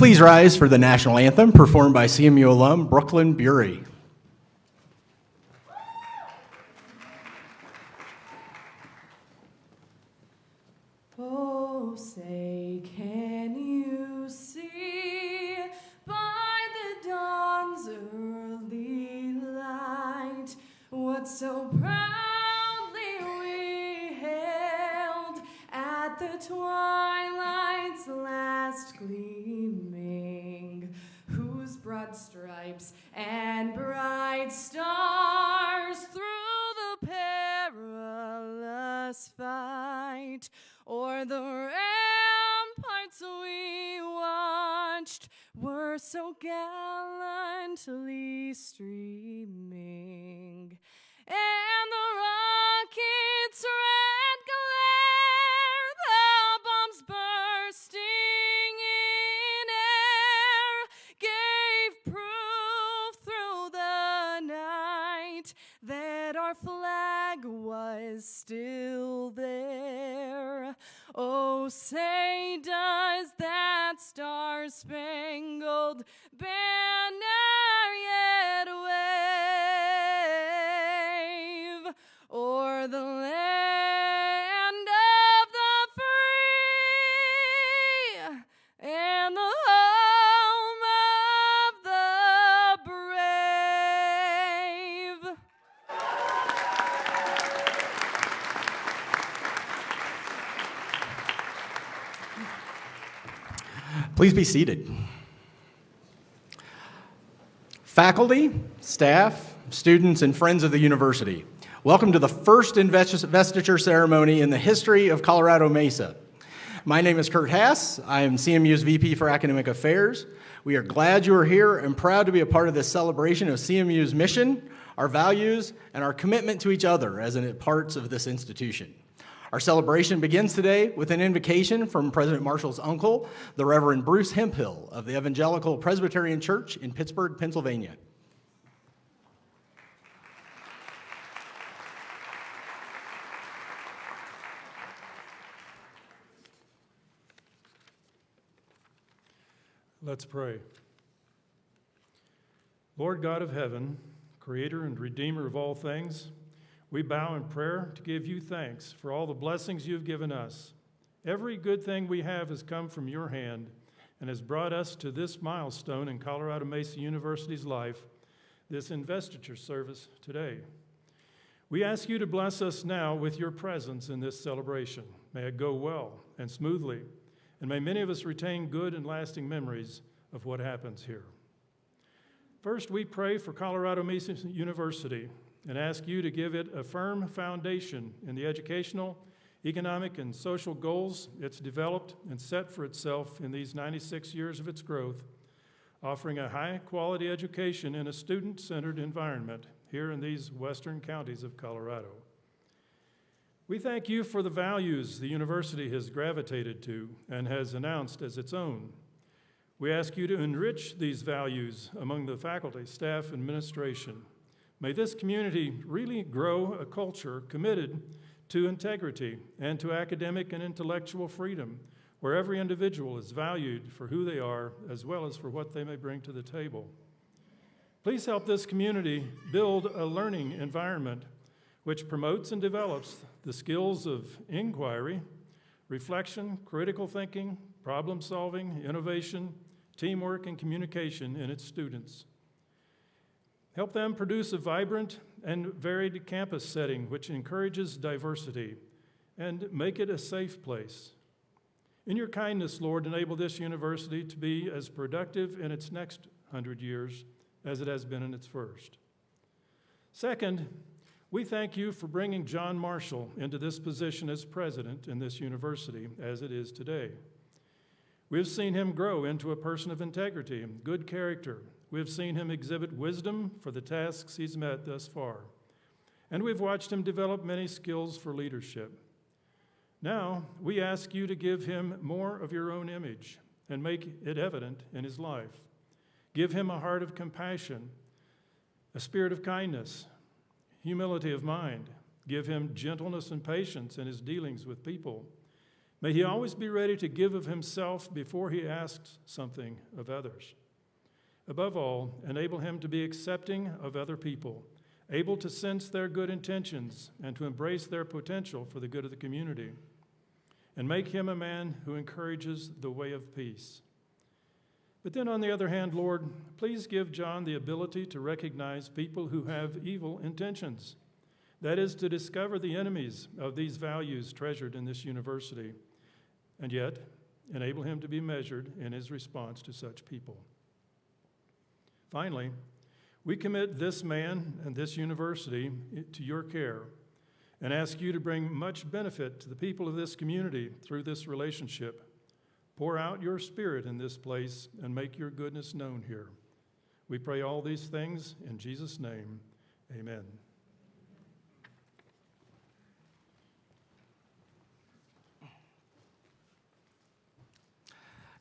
Please rise for the national anthem performed by CMU alum Brooklyn Bury. Oh, say, can you see by the dawn's early light what so proudly we hailed at the twilight's last gleaming, whose broad stripes and bright stars through the perilous fight o'er the ramparts we watched were so gallantly streaming, and the rocket's red glare, the bombs bursting in air, gave proof through the night that our flag was still there. Oh, say, does that star-spangled banner yet wave o'er the land of the free and the home of the brave? Please be seated. Faculty, staff, students, and friends of the university, welcome to the first investiture ceremony in the history of Colorado Mesa. My name is Kurt Hass. I am CMU's VP for Academic Affairs. We are glad you are here and proud to be a part of this celebration of CMU's mission, our values, and our commitment to each other as parts of this institution. Our celebration begins today with an invocation from President Marshall's uncle, the Reverend Bruce Hemphill of the Evangelical Presbyterian Church in Pittsburgh, Pennsylvania. Let's pray. Lord God of heaven, creator and redeemer of all things, we bow in prayer to give you thanks for all the blessings you've given us. Every good thing we have has come from your hand and has brought us to this milestone in Colorado Mesa University's life, this investiture service today. We ask you to bless us now with your presence in this celebration. May it go well and smoothly, and may many of us retain good and lasting memories of what happens here. First, we pray for Colorado Mesa University and ask you to give it a firm foundation in the educational, economic, and social goals it's developed and set for itself in these 96 years of its growth, offering a high-quality education in a student-centered environment here in these western counties of Colorado. We thank you for the values the university has gravitated to and has announced as its own. We ask you to enrich these values among the faculty, staff, and administration. May this community really grow a culture committed to integrity and to academic and intellectual freedom, where every individual is valued for who they are as well as for what they may bring to the table. Please help this community build a learning environment which promotes and develops the skills of inquiry, reflection, critical thinking, problem solving, innovation, teamwork, and communication in its students. Help them produce a vibrant and varied campus setting which encourages diversity, and make it a safe place. In your kindness, Lord, enable this university to be as productive in its next 100 years as it has been in its first. Second, we thank you for bringing John Marshall into this position as president in this university as it is today. We have seen him grow into a person of integrity and good character. We have seen him exhibit wisdom for the tasks he's met thus far. And we've watched him develop many skills for leadership. Now, we ask you to give him more of your own image and make it evident in his life. Give him a heart of compassion, a spirit of kindness, humility of mind. Give him gentleness and patience in his dealings with people. May he always be ready to give of himself before he asks something of others. Above all, enable him to be accepting of other people, able to sense their good intentions and to embrace their potential for the good of the community. And make him a man who encourages the way of peace. But then on the other hand, Lord, please give John the ability to recognize people who have evil intentions. That is, to discover the enemies of these values treasured in this university, and yet enable him to be measured in his response to such people. Finally, we commit this man and this university to your care and ask you to bring much benefit to the people of this community through this relationship. Pour out your Spirit in this place and make your goodness known here. We pray all these things in Jesus' name. Amen.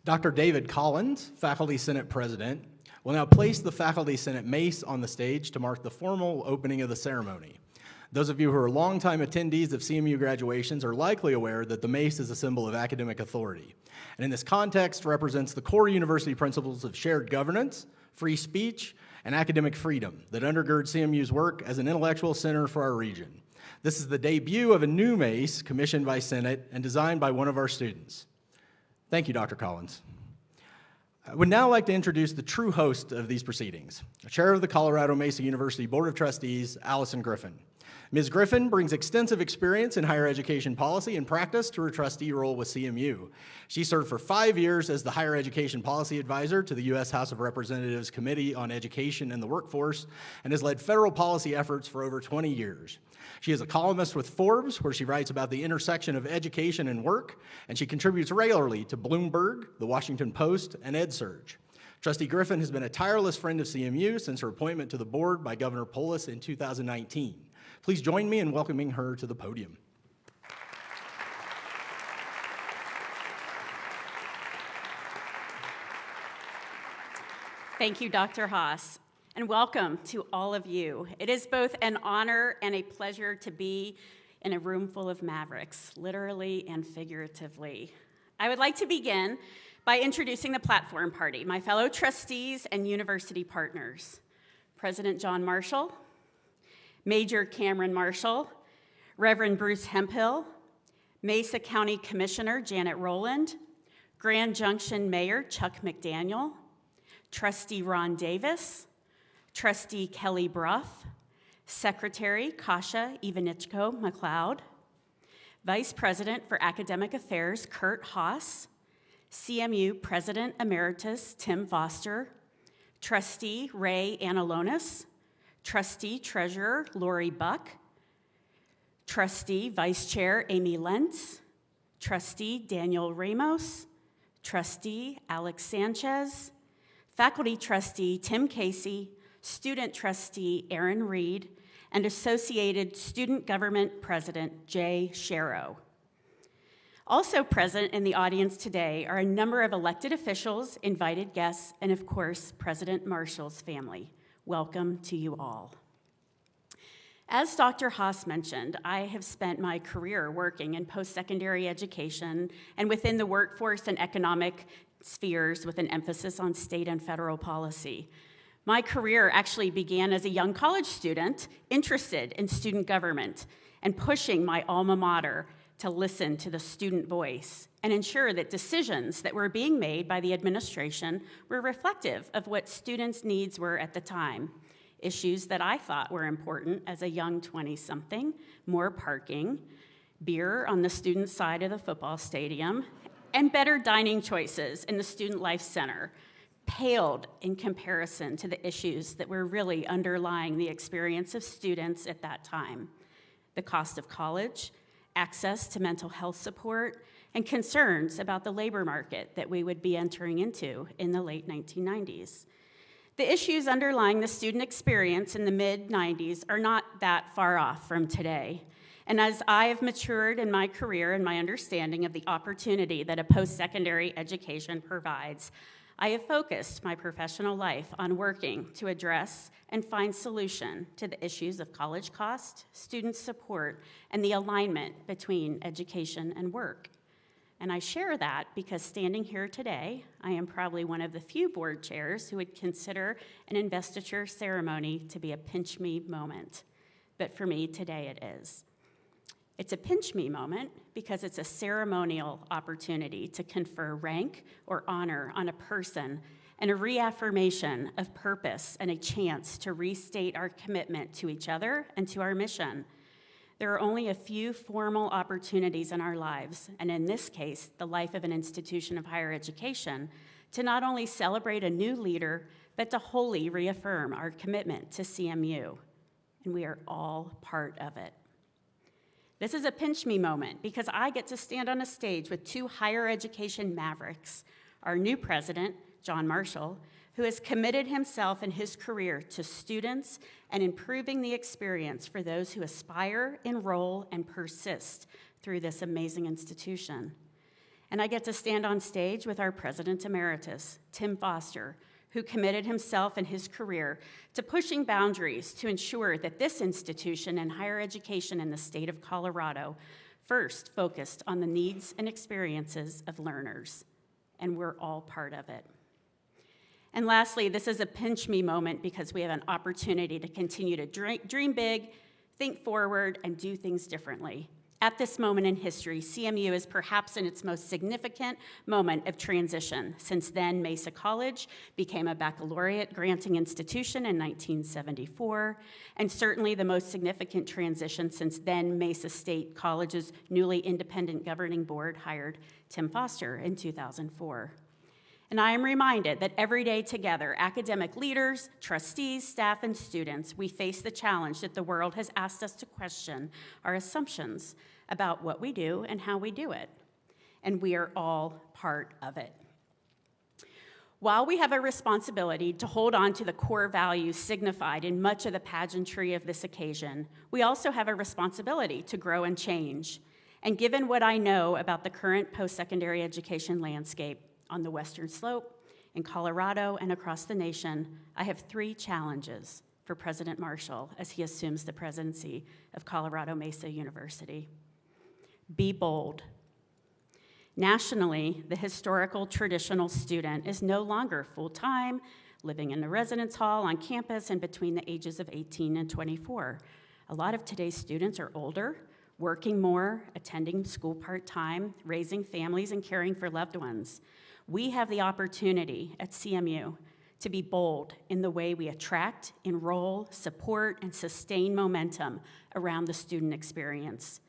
Dr. David Collins, Faculty Senate President, will now place the Faculty Senate mace on the stage to mark the formal opening of the ceremony. Those of you who are longtime attendees of CMU graduations are likely aware that the mace is a symbol of academic authority, and in this context represents the core university principles of shared governance, free speech, and academic freedom that undergird CMU's work as an intellectual center for our region. This is the debut of a new mace commissioned by Senate and designed by one of our students. Thank you, Dr. Collins. I would now like to introduce the true host of these proceedings, Chair of the Colorado Mesa University Board of Trustees, Allison Griffin. Ms. Griffin brings extensive experience in higher education policy and practice to her trustee role with CMU. She served for 5 years as the Higher Education Policy Advisor to the U.S. House of Representatives Committee on Education and the Workforce and has led federal policy efforts for over 20 years. She is a columnist with Forbes, where she writes about the intersection of education and work, and she contributes regularly to Bloomberg, The Washington Post, and EdSurge. Trustee Griffin has been a tireless friend of CMU since her appointment to the board by Governor Polis in 2019. Please join me in welcoming her to the podium. Thank you, Dr. Haas, and welcome to all of you. It is both an honor and a pleasure to be in a room full of mavericks, literally and figuratively. I would like to begin by introducing the platform party, my fellow trustees and university partners. President John Marshall, Major Cameron Marshall, Reverend Bruce Hemphill, Mesa County Commissioner Janet Rowland, Grand Junction Mayor Chuck McDaniel, Trustee Ron Davis, Trustee Kelly Bruff, Secretary Kasha Ivanichko McLeod, Vice President for Academic Affairs Kurt Haas, CMU President Emeritus Tim Foster, Trustee Ray Analonis, Trustee Treasurer Lori Buck, Trustee Vice Chair Amy Lentz, Trustee Daniel Ramos, Trustee Alex Sanchez, Faculty Trustee Tim Casey, Student Trustee Aaron Reed, and Associated Student Government President Jay Sharrow. Also present in the audience today are a number of elected officials, invited guests, and of course, President Marshall's family. Welcome to you all. As Dr. Haas mentioned, I have spent my career working in post-secondary education and within the workforce and economic spheres with an emphasis on state and federal policy. My career actually began as a young college student interested in student government and pushing my alma mater to listen to the student voice and ensure that decisions that were being made by the administration were reflective of what students' needs were at the time. Issues that I thought were important as a young 20-something, more parking, beer on the student side of the football stadium, and better dining choices in the Student Life Center paled in comparison to the issues that were really underlying the experience of students at that time. The cost of college, access to mental health support, and concerns about the labor market that we would be entering into in the late 1990s. The issues underlying the student experience in the mid-90s are not that far off from today. And as I have matured in my career and my understanding of the opportunity that a post-secondary education provides, I have focused my professional life on working to address and find solution to the issues of college cost, student support, and the alignment between education and work. And I share that because standing here today, I am probably one of the few board chairs who would consider an investiture ceremony to be a pinch me moment. But for me, today it is. It's a pinch me moment because it's a ceremonial opportunity to confer rank or honor on a person and a reaffirmation of purpose and a chance to restate our commitment to each other and to our mission. There are only a few formal opportunities in our lives, and in this case, the life of an institution of higher education, to not only celebrate a new leader, but to wholly reaffirm our commitment to CMU. And we are all part of it. This is a pinch me moment because I get to stand on a stage with two higher education mavericks, our new president, John Marshall, who has committed himself and his career to students and improving the experience for those who aspire, enroll, and persist through this amazing institution. And I get to stand on stage with our president emeritus, Tim Foster, who committed himself and his career to pushing boundaries to ensure that this institution and higher education in the state of Colorado first focused on the needs and experiences of learners, and we're all part of it. And lastly, this is a pinch me moment because we have an opportunity to continue to dream big, think forward, and do things differently. At this moment in history, CMU is perhaps in its most significant moment of transition. Since then, Mesa College became a baccalaureate granting institution in 1974, and certainly the most significant transition since then, Mesa State College's newly independent governing board hired Tim Foster in 2004. And I am reminded that every day together, academic leaders, trustees, staff, and students, we face the challenge that the world has asked us to question our assumptions about what we do and how we do it. And we are all part of it. While we have a responsibility to hold on to the core values signified in much of the pageantry of this occasion, we also have a responsibility to grow and change. And given what I know about the current post-secondary education landscape, on the Western Slope, in Colorado, and across the nation, I have three challenges for President Marshall as he assumes the presidency of Colorado Mesa University. Be bold. Nationally, the historical traditional student is no longer full-time, living in the residence hall on campus and between the ages of 18 and 24. A lot of today's students are older, working more, attending school part-time, raising families, and caring for loved ones. We have the opportunity at CMU to be bold in the way we attract, enroll, support, and sustain momentum around the student experience.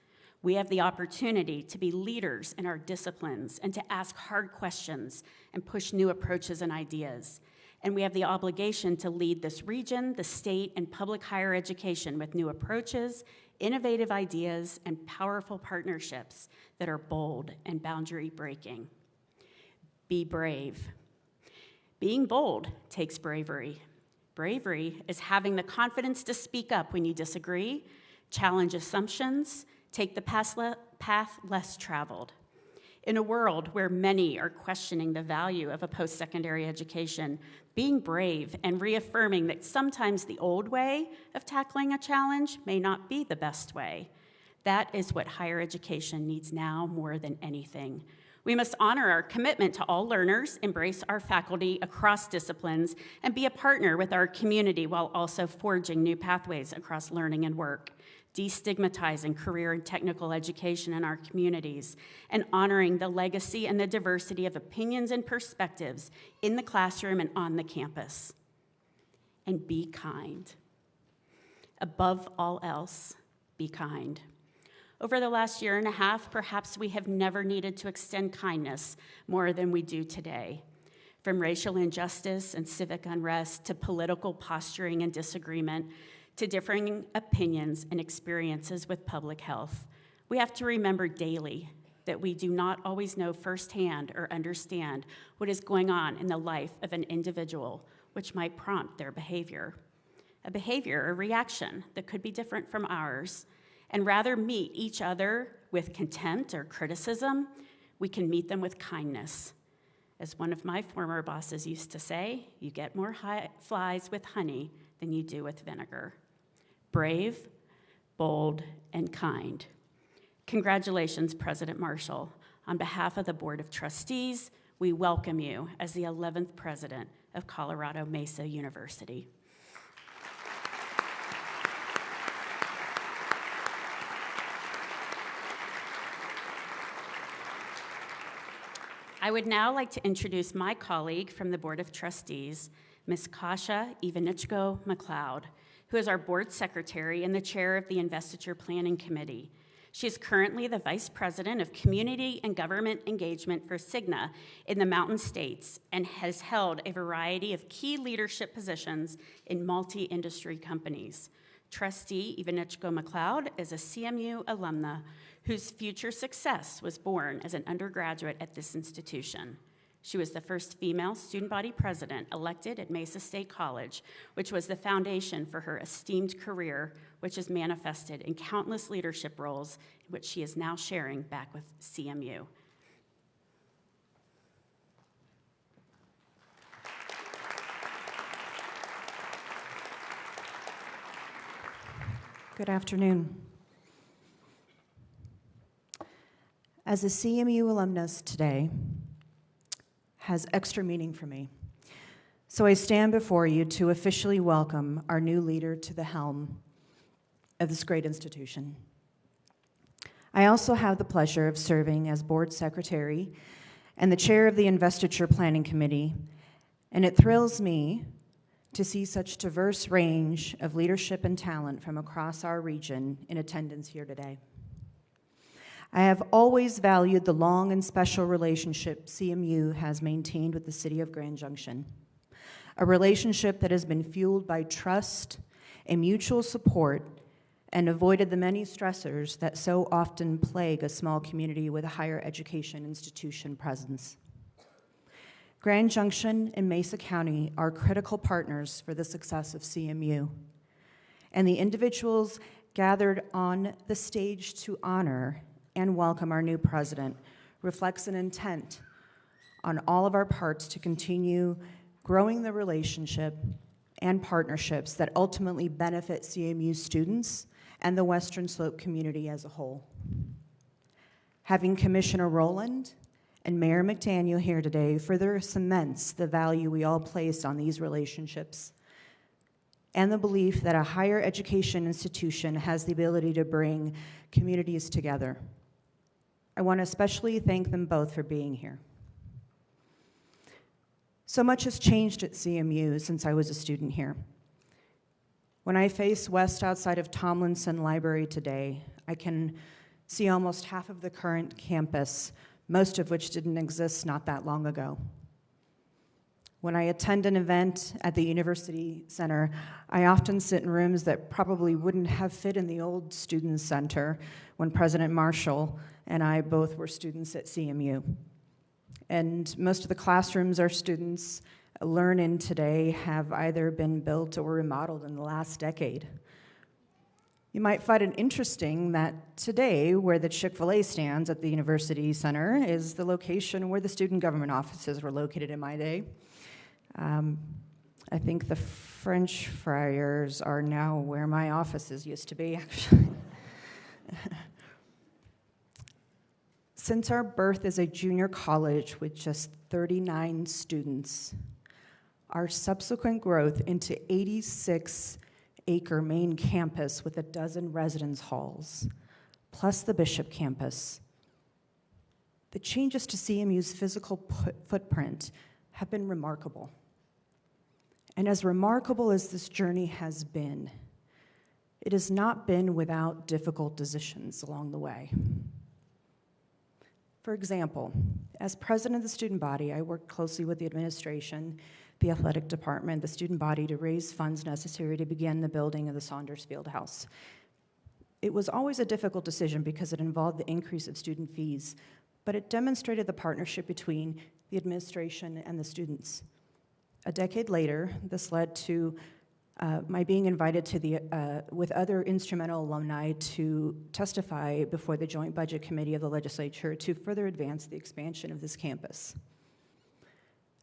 We have the opportunity to be leaders in our disciplines and to ask hard questions and push new approaches and ideas. And we have the obligation to lead this region, the state, and public higher education with new approaches, innovative ideas, and powerful partnerships that are bold and boundary-breaking. Be brave. Being bold takes bravery. Bravery is having the confidence to speak up when you disagree, challenge assumptions, take the path less traveled. In a world where many are questioning the value of a post-secondary education, being brave and reaffirming that sometimes the old way of tackling a challenge may not be the best way. That is what higher education needs now more than anything. We must honor our commitment to all learners, embrace our faculty across disciplines, and be a partner with our community while also forging new pathways across learning and work, destigmatizing career and technical education in our communities, and honoring the legacy and the diversity of opinions and perspectives in the classroom and on the campus. And be kind. Above all else, be kind. Over the last year and a half, perhaps we have never needed to extend kindness more than we do today. From racial injustice and civic unrest to political posturing and disagreement to differing opinions and experiences with public health, we have to remember daily that we do not always know firsthand or understand what is going on in the life of an individual, which might prompt their behavior. A behavior or reaction that could be different from ours. And rather meet each other with contempt or criticism, we can meet them with kindness. As one of my former bosses used to say, you get more flies with honey than you do with vinegar. Brave, bold, and kind. Congratulations, President Marshall, On behalf of the Board of Trustees, we welcome you as the 11th president of Colorado Mesa University. I would now like to introduce my colleague from the Board of Trustees, Ms. Kasia Ivanichko-McLeod, who is our board secretary and the chair of the Investiture Planning Committee. She is currently the vice president of community and government engagement for Cigna in the Mountain States and has held a variety of key leadership positions in multi-industry companies. Trustee Ivanichko-McLeod is a CMU alumna whose future success was born as an undergraduate at this institution. She was the first female student body president elected at Mesa State College, which was the foundation for her esteemed career, which is manifested in countless leadership roles, which she is now sharing back with CMU. Good afternoon. As a CMU alumnus today has extra meaning for me. So I stand before you to officially welcome our new leader to the helm of this great institution. I also have the pleasure of serving as board secretary and the chair of the Investiture Planning Committee, and it thrills me to see such diverse range of leadership and talent from across our region in attendance here today. I have always valued the long and special relationship CMU has maintained with the city of Grand Junction, a relationship that has been fueled by trust and mutual support and avoided the many stressors that so often plague a small community with a higher education institution presence. Grand Junction and Mesa County are critical partners for the success of CMU, and the individuals gathered on the stage to honor and welcome our new president reflects an intent on all of our parts to continue growing the relationship and partnerships that ultimately benefit CMU students and the Western Slope community as a whole. Having Commissioner Rowland and Mayor McDaniel here today further cements the value we all place on these relationships and the belief that a higher education institution has the ability to bring communities together. I want to especially thank them both for being here. So much has changed at CMU since I was a student here. When I face west outside of Tomlinson Library today, I can see almost half of the current campus, most of which didn't exist not that long ago. When I attend an event at the University Center, I often sit in rooms that probably wouldn't have fit in the old Student Center when President Marshall and I both were students at CMU. And most of the classrooms our students learn in today have either been built or remodeled in the last decade. You might find it interesting that today, where the Chick-fil-A stands at the University Center, is the location where the student government offices were located in my day. I think the French fryers are now where my offices used to be, actually. Since our birth as a junior college with just 39 students, our subsequent growth into 86-acre main campus with a dozen residence halls, plus the Bishop campus, the changes to CMU's physical footprint have been remarkable. And as remarkable as this journey has been, it has not been without difficult decisions along the way. For example, as president of the student body, I worked closely with the administration, the athletic department, the student body to raise funds necessary to begin the building of the Saunders Field House. It was always a difficult decision because it involved the increase of student fees, but it demonstrated the partnership between the administration and the students. A decade later, this led to my being invited to with other instrumental alumni to testify before the Joint Budget Committee of the legislature to further advance the expansion of this campus.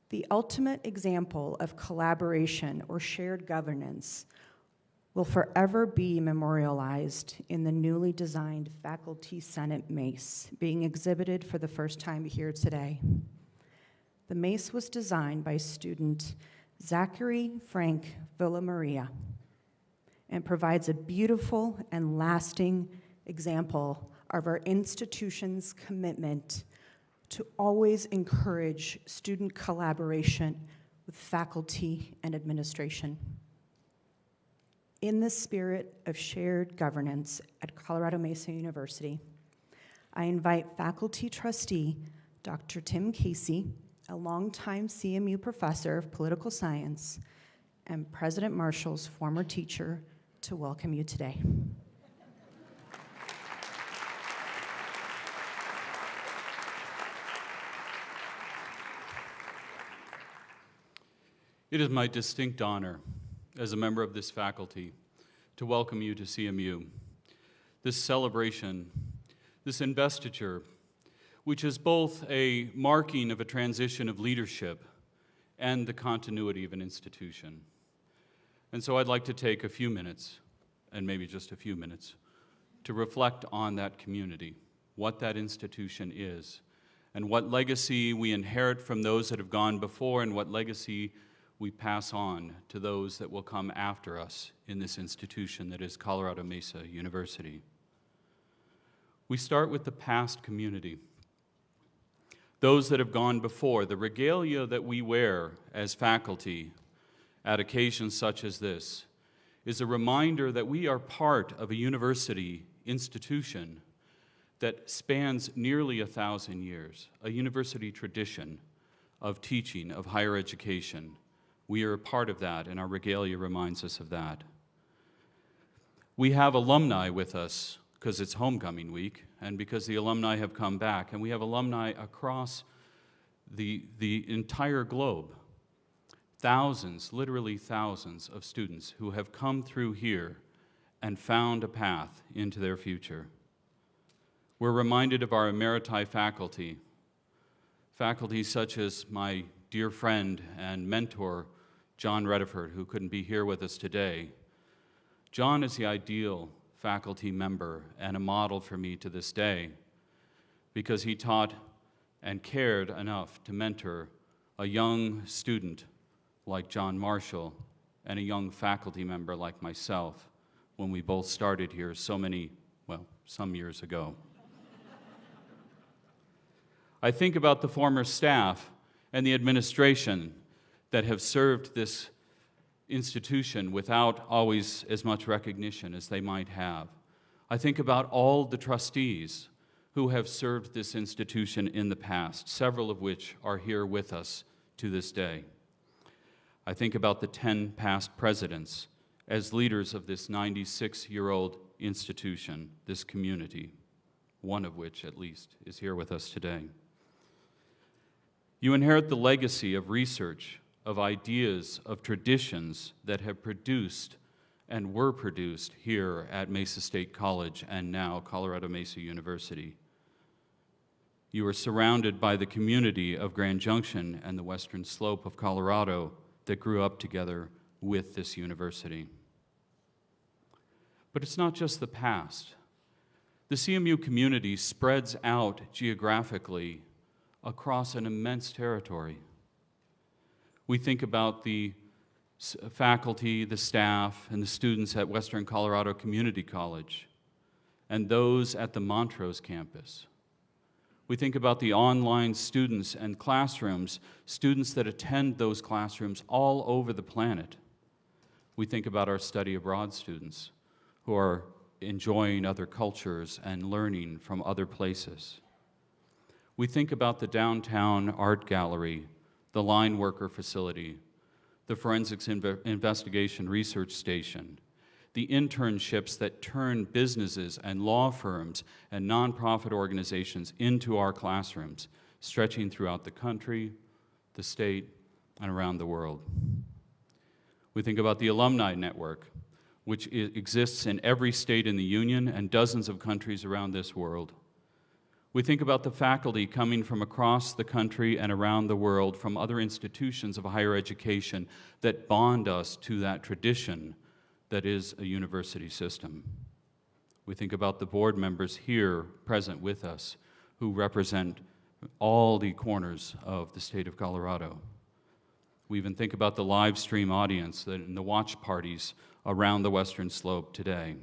The ultimate example of collaboration or shared governance will forever be memorialized in the newly designed Faculty Senate mace being exhibited for the first time here today. The mace was designed by student Zachary Frank Villamaria and provides a beautiful and lasting example of our institution's commitment to always encourage student collaboration with faculty and administration. In the spirit of shared governance at Colorado Mesa University, I invite faculty trustee Dr. Tim Casey, a longtime CMU professor of political science and President Marshall's former teacher, to welcome you today. It is my distinct honor as a member of this faculty to welcome you to CMU. This celebration, this investiture, which is both a marking of a transition of leadership and the continuity of an institution. And so I'd like to take a few minutes, and maybe just a few minutes, to reflect on that community, what that institution is, and what legacy we inherit from those that have gone before, and what legacy we pass on to those that will come after us in this institution that is Colorado Mesa University. We start with the past community. Those that have gone before, the regalia that we wear as faculty at occasions such as this is a reminder that we are part of a university institution that spans nearly 1,000 years, a university tradition of teaching, of higher education. We are a part of that, and our regalia reminds us of that. We have alumni with us because it's homecoming week and because the alumni have come back, and we have alumni across the entire globe. Thousands, literally thousands of students who have come through here and found a path into their future. We're reminded of our emeriti faculty, faculty such as my dear friend and mentor, John Rediford, who couldn't be here with us today. John is the ideal faculty member and a model for me to this day because he taught and cared enough to mentor a young student like John Marshall and a young faculty member like myself when we both started here some years ago. I think about the former staff and the administration that have served this institution without always as much recognition as they might have. I think about all the trustees who have served this institution in the past, several of which are here with us to this day. I think about the 10 past presidents as leaders of this 96-year-old institution, this community, one of which at least is here with us today. You inherit the legacy of research, of ideas, of traditions that have produced and were produced here at Mesa State College and now Colorado Mesa University. You are surrounded by the community of Grand Junction and the western slope of Colorado that grew up together with this university. But it's not just the past. The CMU community spreads out geographically across an immense territory. We think about the faculty, the staff, and the students at Western Colorado Community College, and those at the Montrose campus. We think about the online students and classrooms, students that attend those classrooms all over the planet. We think about our study abroad students who are enjoying other cultures and learning from other places. We think about the downtown art gallery, the line worker facility, the forensics investigation research station, the internships that turn businesses and law firms and nonprofit organizations into our classrooms, stretching throughout the country, the state, and around the world. We think about the alumni network, which exists in every state in the Union and dozens of countries around this world. We think about the faculty coming from across the country and around the world from other institutions of higher education that bond us to that tradition that is a university system. We think about the board members here present with us who represent all the corners of the state of Colorado. We even think about the live stream audience and the watch parties around the Western Slope today.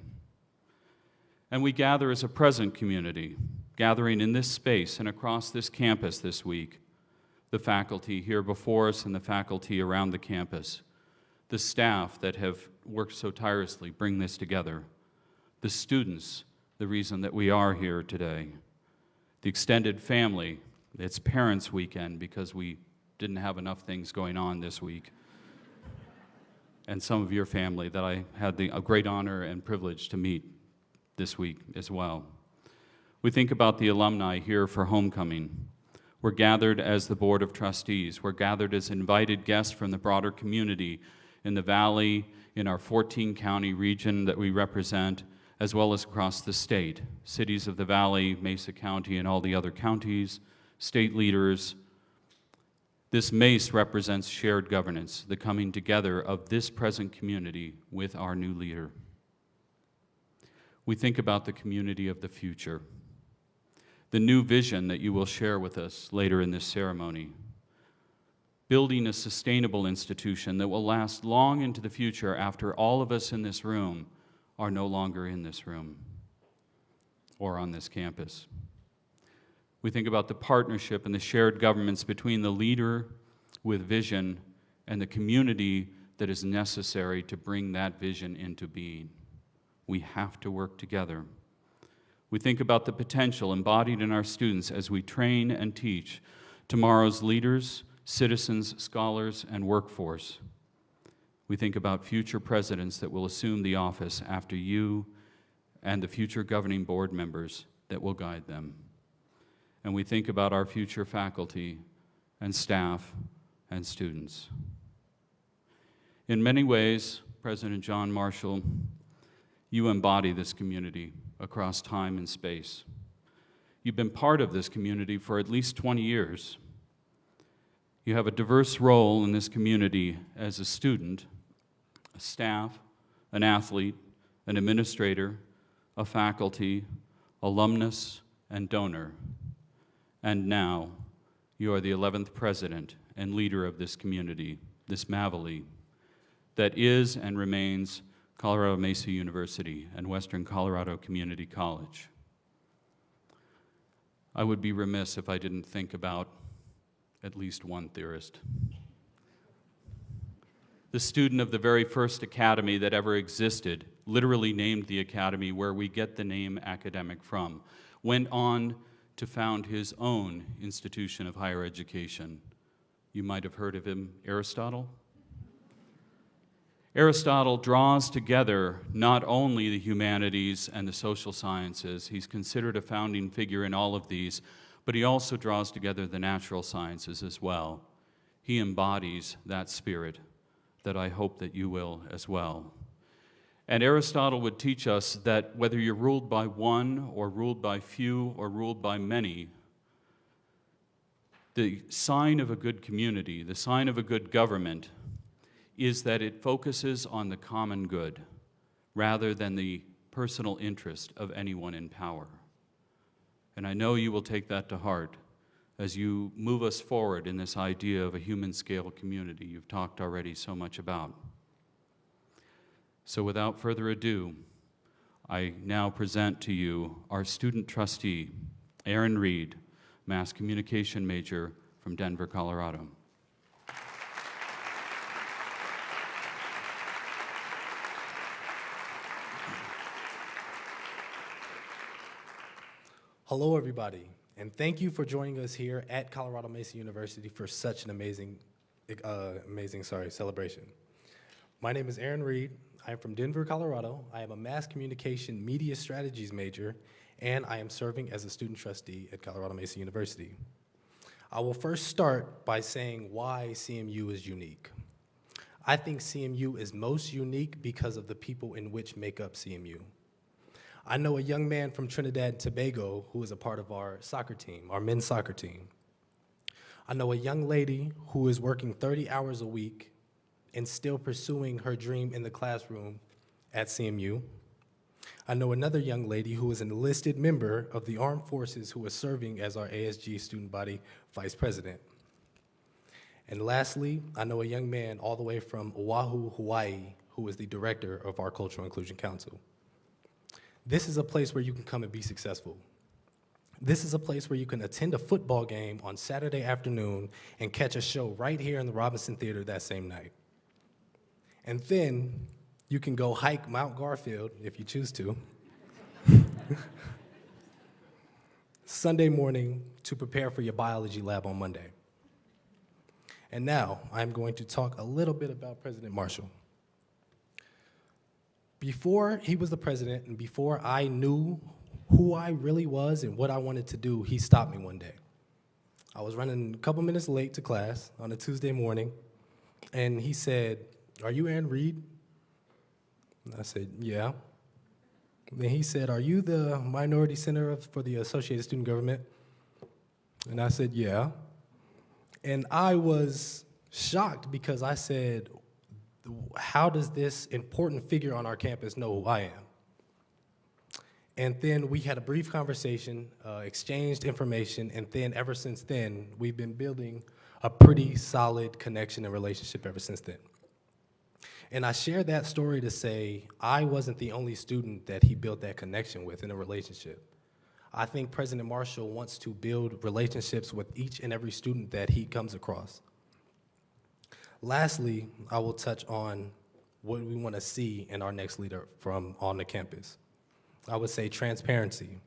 And we gather as a present community, gathering in this space and across this campus this week, the faculty here before us and the faculty around the campus, the staff that have worked so tirelessly bring this together, the students, the reason that we are here today, the extended family, it's Parents' Weekend because we didn't have enough things going on this week, and some of your family that I had a great honor and privilege to meet this week as well. We think about the alumni here for homecoming. We're gathered as the Board of Trustees. We're gathered as invited guests from the broader community in the Valley, in our 14-county region that we represent, as well as across the state, cities of the Valley, Mesa County, and all the other counties, state leaders. This MACE represents shared governance, the coming together of this present community with our new leader. We think about the community of the future, the new vision that you will share with us later in this ceremony, building a sustainable institution that will last long into the future after all of us in this room are no longer in this room or on this campus. We think about the partnership and the shared governments between the leader with vision and the community that is necessary to bring that vision into being. We have to work together. We think about the potential embodied in our students as we train and teach tomorrow's leaders, citizens, scholars, and workforce. We think about future presidents that will assume the office after you and the future governing board members that will guide them. And we think about our future faculty and staff and students. In many ways, President John Marshall, you embody this community across time and space. You've been part of this community for at least 20 years. You have a diverse role in this community as a student, a staff, an athlete, an administrator, a faculty, alumnus, and donor. And now, you are the 11th president and leader of this community, this Mavali, that is and remains Colorado Mesa University and Western Colorado Community College. I would be remiss if I didn't think about at least one theorist. The student of the very first academy that ever existed, literally named the academy where we get the name academic from, went on to found his own institution of higher education. You might have heard of him, Aristotle. Aristotle draws together not only the humanities and the social sciences, he's considered a founding figure in all of these, but he also draws together the natural sciences as well. He embodies that spirit that I hope that you will as well. And Aristotle would teach us that whether you're ruled by one or ruled by few or ruled by many, the sign of a good community, the sign of a good government, is that it focuses on the common good rather than the personal interest of anyone in power. And I know you will take that to heart as you move us forward in this idea of a human scale community you've talked already so much about. So without further ado, I now present to you our student trustee, Aaron Reed, Mass Communication major from Denver, Colorado. Hello, everybody, and thank you for joining us here at Colorado Mesa University for such an amazing celebration. My name is Aaron Reed. I'm from Denver, Colorado. I am a mass communication media strategies major, and I am serving as a student trustee at Colorado Mesa University. I will first start by saying why CMU is unique. I think CMU is most unique because of the people in which make up CMU. I know a young man from Trinidad and Tobago who is a part of our soccer team, our men's soccer team. I know a young lady who is working 30 hours a week and still pursuing her dream in the classroom at CMU. I know another young lady who is an enlisted member of the armed forces who is serving as our ASG student body vice president. And lastly, I know a young man all the way from Oahu, Hawaii, who is the director of our Cultural Inclusion Council. This is a place where you can come and be successful. This is a place where you can attend a football game on Saturday afternoon and catch a show right here in the Robinson Theater that same night. And then you can go hike Mount Garfield, if you choose to, Sunday morning to prepare for your biology lab on Monday. And now I'm going to talk a little bit about President Marshall. Before he was the president and before I knew who I really was and what I wanted to do, he stopped me one day. I was running a couple minutes late to class on a Tuesday morning, and he said, "Are you Aaron Reed?" And I said, "Yeah." Then he said, "Are you the Minority Center for the Associated Student Government?" And I said, "Yeah." And I was shocked because I said, how does this important figure on our campus know who I am? And then we had a brief conversation, exchanged information, and then ever since then, we've been building a pretty solid connection and relationship ever since then. And I share that story to say I wasn't the only student that he built that connection with in a relationship. I think President Marshall wants to build relationships with each and every student that he comes across. Lastly, I will touch on what we want to see in our next leader from on the campus. I would say transparency.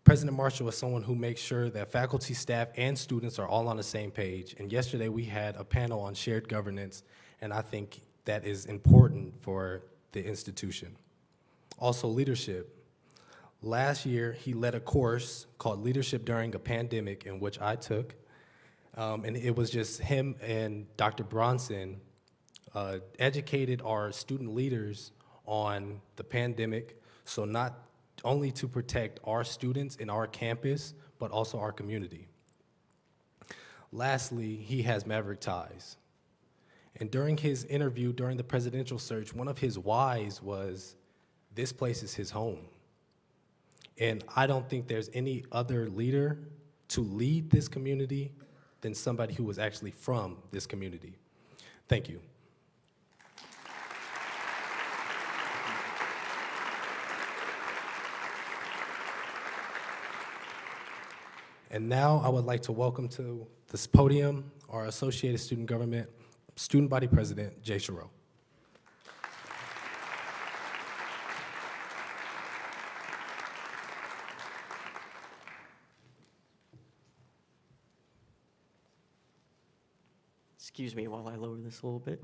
President Marshall is someone who makes sure that faculty, staff, and students are all on the same page. And yesterday we had a panel on shared governance, and I think that is important for the institution. Also, leadership. Last year, he led a course called Leadership During a Pandemic, in which I took. And it was just him and Dr. Bronson educated our student leaders on the pandemic, so not only to protect our students in our campus, but also our community. Lastly, he has Maverick ties. And during his interview, during the presidential search, one of his whys was, this place is his home. And I don't think there's any other leader to lead this community than somebody who was actually from this community. Thank you. And now I would like to welcome to this podium our Associated Student Government Student Body President, Jay Sherrill. Excuse me while I lower this a little bit.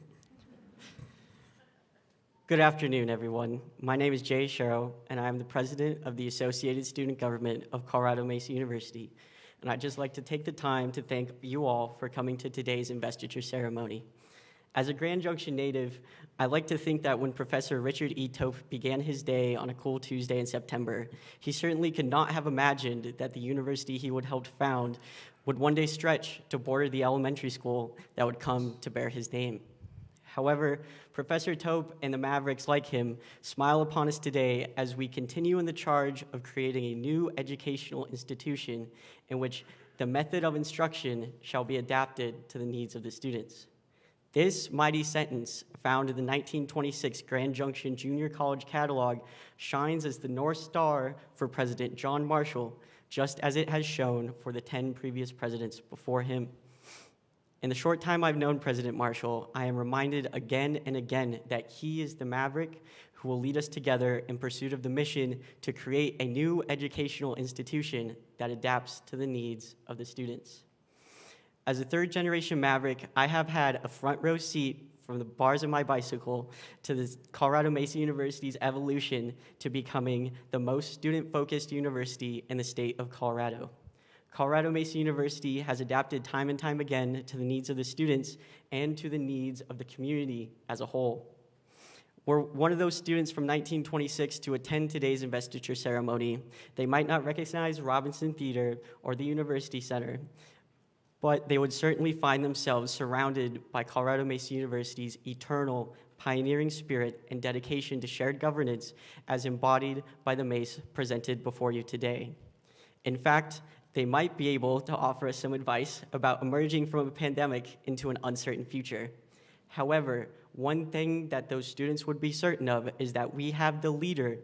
Good afternoon, everyone. My name is Jay Sherrill, and I am the president of the Associated Student Government of Colorado Mesa University. And I'd just like to take the time to thank you all for coming to today's investiture ceremony. As a Grand Junction native, I like to think that when Professor Richard E. Tope began his day on a cool Tuesday in September, he certainly could not have imagined that the university he would help found would one day stretch to border the elementary school that would come to bear his name. However, Professor Tope and the Mavericks like him smile upon us today as we continue in the charge of creating a new educational institution in which the method of instruction shall be adapted to the needs of the students. This mighty sentence, found in the 1926 Grand Junction Junior College Catalog, shines as the North Star for President John Marshall, just as it has shown for the 10 previous presidents before him. In the short time I've known President Marshall, I am reminded again and again that he is the maverick who will lead us together in pursuit of the mission to create a new educational institution that adapts to the needs of the students. As a third-generation maverick, I have had a front row seat from the bars of my bicycle to the Colorado Mesa University's evolution to becoming the most student-focused university in the state of Colorado. Colorado Mesa University has adapted time and time again to the needs of the students and to the needs of the community as a whole. We're one of those students from 1926 to attend today's investiture ceremony. They might not recognize Robinson Theater or the University Center, but they would certainly find themselves surrounded by Colorado Mesa University's eternal pioneering spirit and dedication to shared governance as embodied by the MACE presented before you today. In fact, they might be able to offer us some advice about emerging from a pandemic into an uncertain future. However, one thing that those students would be certain of is that we have the leader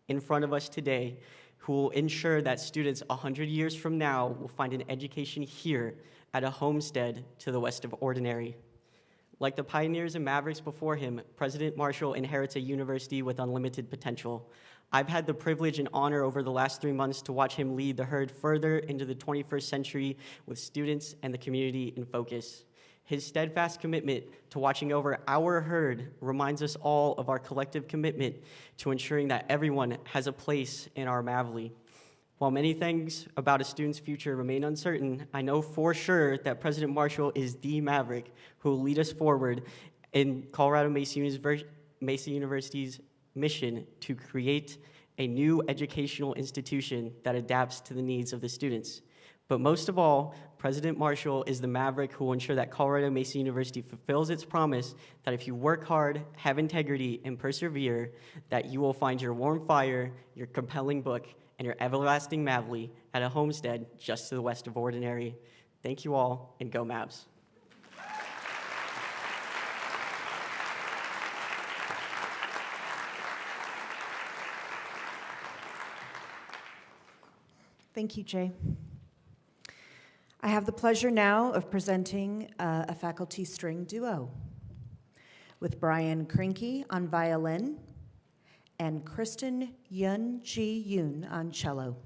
in front of us today who will ensure that students 100 years from now will find an education here at a homestead to the west of Ordinary. Like the pioneers and mavericks before him, President Marshall inherits a university with unlimited potential. I've had the privilege and honor over the last 3 months to watch him lead the herd further into the 21st century with students and the community in focus. His steadfast commitment to watching over our herd reminds us all of our collective commitment to ensuring that everyone has a place in our Mavly. While many things about a student's future remain uncertain, I know for sure that President Marshall is the maverick who will lead us forward in Colorado Mesa University's mission to create a new educational institution that adapts to the needs of the students. But most of all, President Marshall is the maverick who will ensure that Colorado Mesa University fulfills its promise that if you work hard, have integrity, and persevere, that you will find your warm fire, your compelling book, and your everlasting Mavly at a homestead just to the west of Ordinary. Thank you all, and go Mavs. Thank you, Jay. I have the pleasure now of presenting a faculty string duo with Brian Krinke on violin and Kristen Yun Ji Yoon on cello.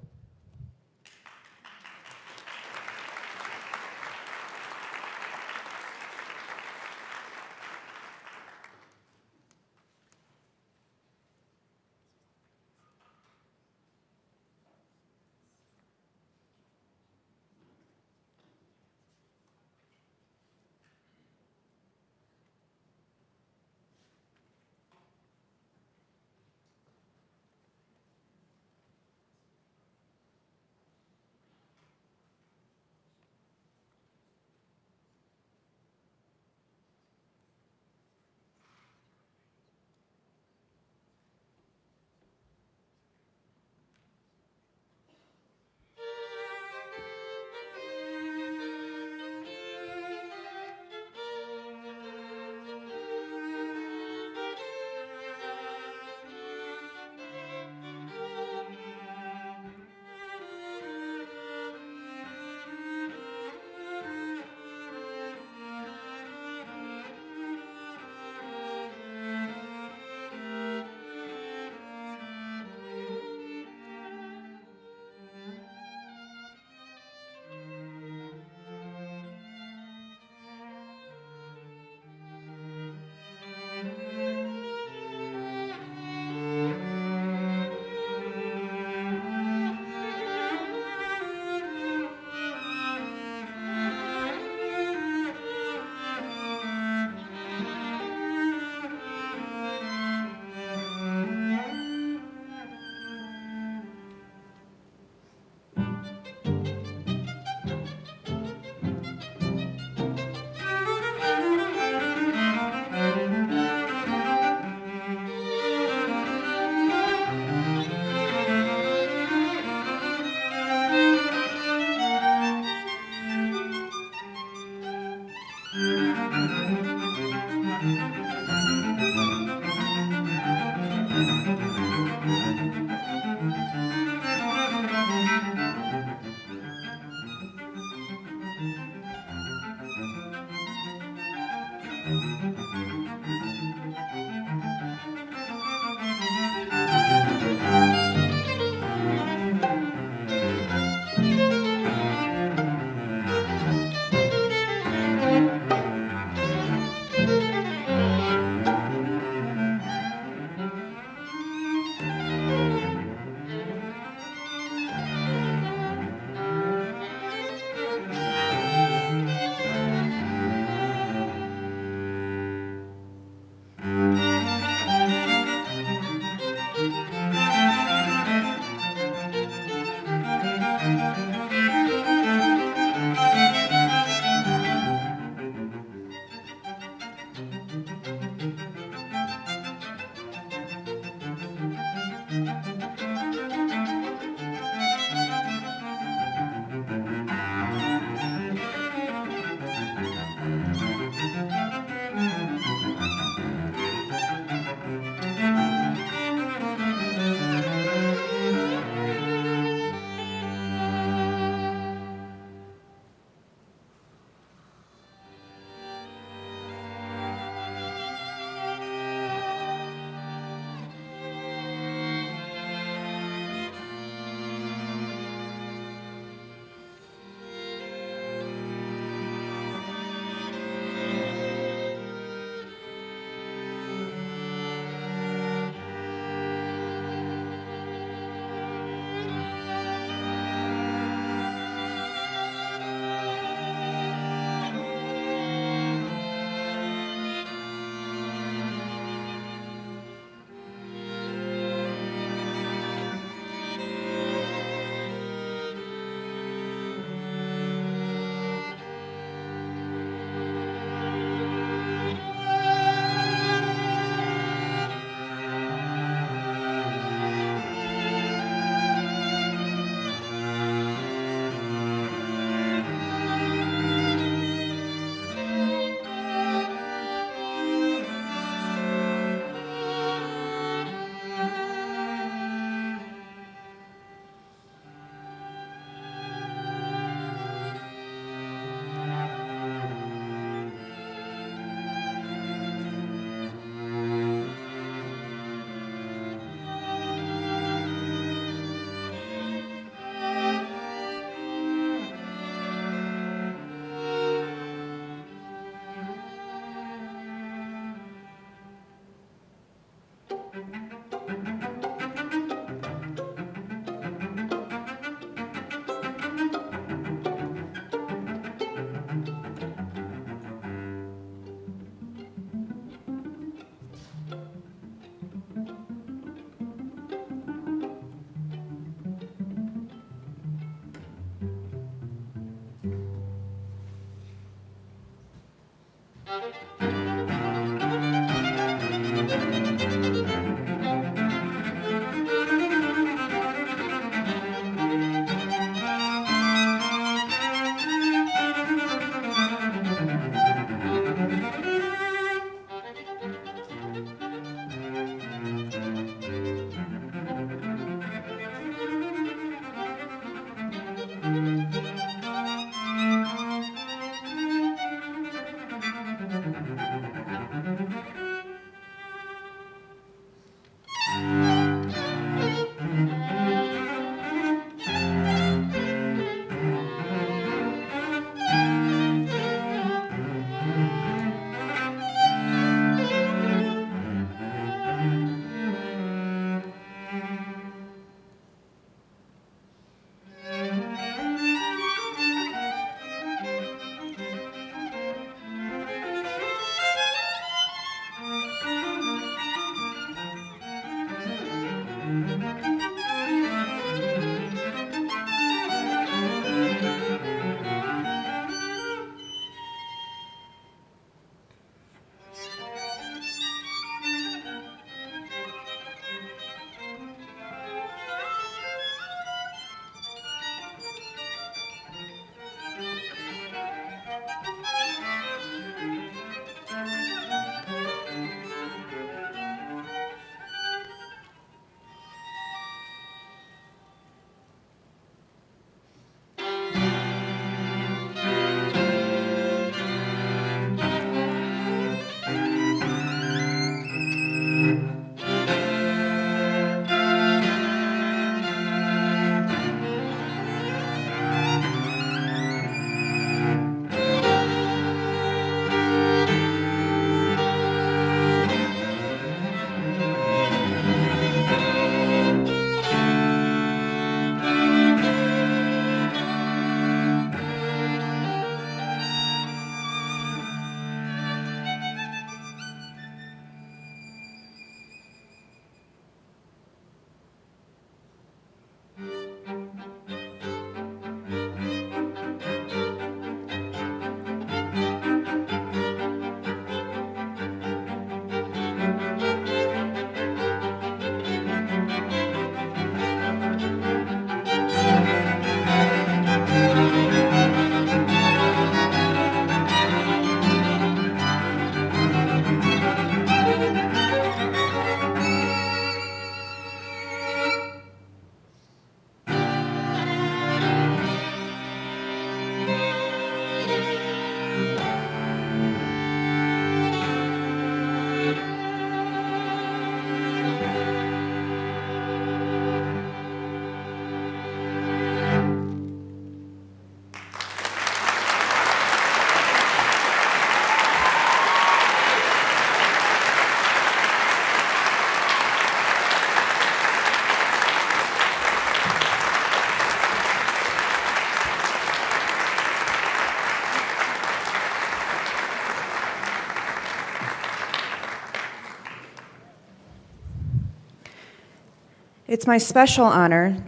It's my special honor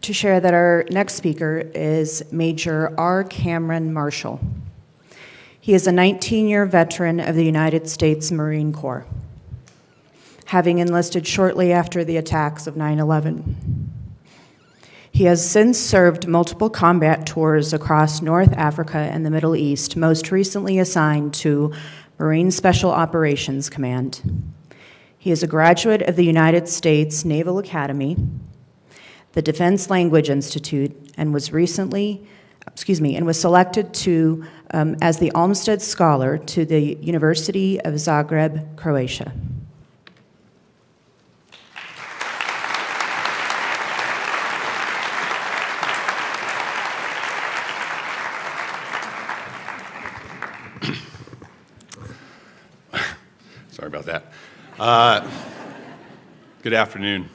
to share that our next speaker is Major R. Cameron Marshall. He is a 19-year veteran of the United States Marine Corps, having enlisted shortly after the attacks of 9/11. He has since served multiple combat tours across North Africa and the Middle East, most recently assigned to Marine Special Operations Command. He is a graduate of the United States Naval Academy, the Defense Language Institute, and was selected to as the Olmsted Scholar to the University of Zagreb, Croatia. Sorry about that. Good afternoon.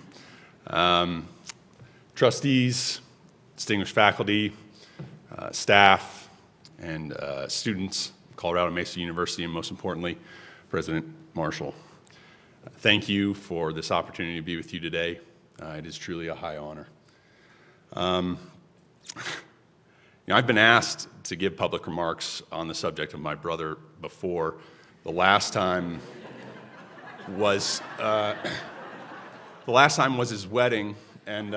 Trustees, distinguished faculty, staff, and students of Colorado Mesa University, and most importantly, President Marshall. Thank you for this opportunity to be with you today. It is truly a high honor. I've been asked to give public remarks on the subject of my brother before. The last time was his wedding, and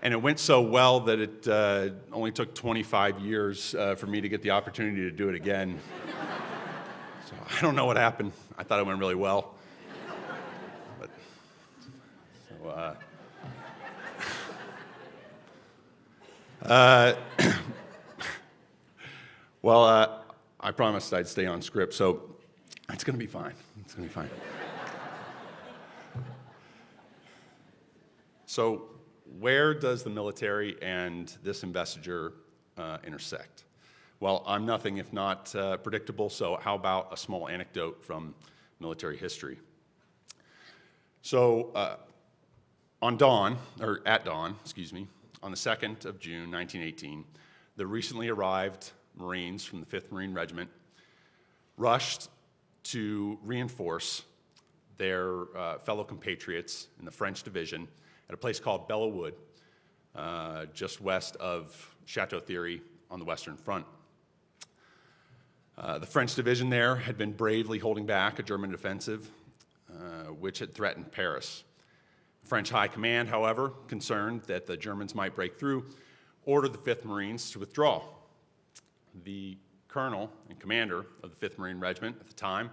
it went so well that it only took 25 years for me to get the opportunity to do it again. So I don't know what happened. I thought it went really well. But, I promised I'd stay on script, so it's going to be fine. It's going to be fine. So, where does the military and this investiture intersect? Well, I'm nothing if not predictable, so how about a small anecdote from military history? So, at dawn, on the 2nd of June, 1918, the recently arrived Marines from the 5th Marine Regiment rushed to reinforce their fellow compatriots in the French division at a place called Belleau Wood, just west of Chateau Thierry on the Western Front. The French division there had been bravely holding back a German offensive, which had threatened Paris. French High Command, however, concerned that the Germans might break through, ordered the 5th Marines to withdraw. The colonel and commander of the 5th Marine Regiment at the time,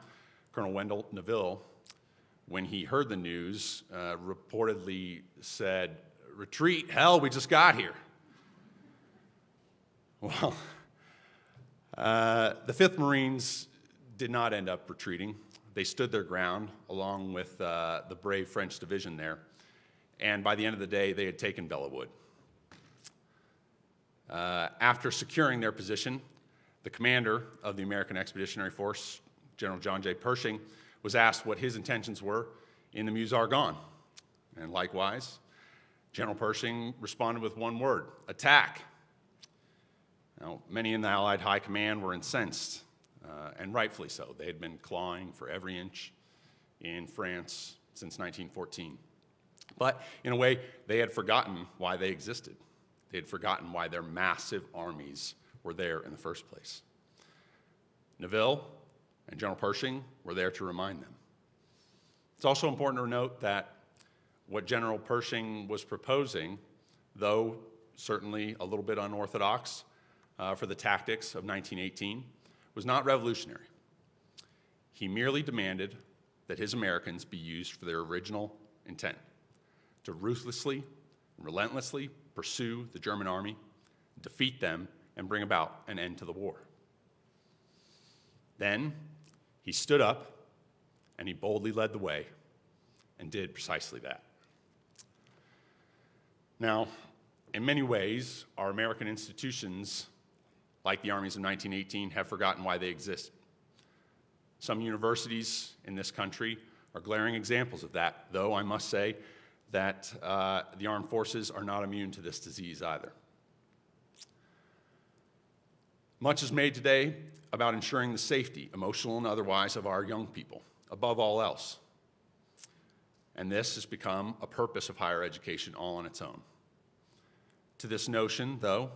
Colonel Wendell Neville, when he heard the news, reportedly said, "Retreat, hell, we just got here." Well, the 5th Marines did not end up retreating. They stood their ground along with the brave French division there, and by the end of the day, they had taken Belleau Wood. After securing their position, the commander of the American Expeditionary Force, General John J. Pershing, was asked what his intentions were in the Meuse-Argonne. And likewise, General Pershing responded with one word: attack. Now, many in the Allied High Command were incensed, and rightfully so. They had been clawing for every inch in France since 1914. But in a way, they had forgotten why they existed. They had forgotten why their massive armies were there in the first place. Neville and General Pershing were there to remind them. It's also important to note that what General Pershing was proposing, though certainly a little bit unorthodox for the tactics of 1918, was not revolutionary. He merely demanded that his Americans be used for their original intent: to ruthlessly and relentlessly pursue the German army, defeat them, and bring about an end to the war. Then he stood up and he boldly led the way and did precisely that. Now, in many ways, our American institutions, like the armies of 1918, have forgotten why they exist. Some universities in this country are glaring examples of that, though I must say that the armed forces are not immune to this disease either. Much is made today about ensuring the safety, emotional and otherwise, of our young people, above all else. and this has become a purpose of higher education all on its own. To this notion, though,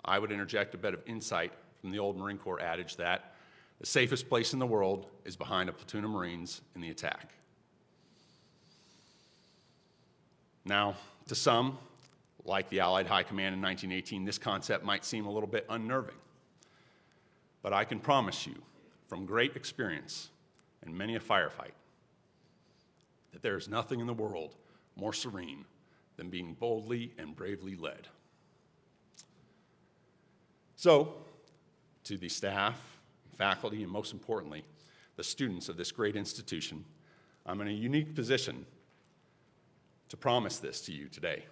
I would interject a bit of insight from the old Marine Corps adage that the safest place in the world is behind a platoon of Marines in the attack. Now, to some, like the Allied High Command in 1918, this concept might seem a little bit unnerving. But I can promise you, from great experience and many a firefight, that there is nothing in the world more serene than being boldly and bravely led. So, to the staff, faculty, and most importantly, the students of this great institution, I'm in a unique position to promise this to you today.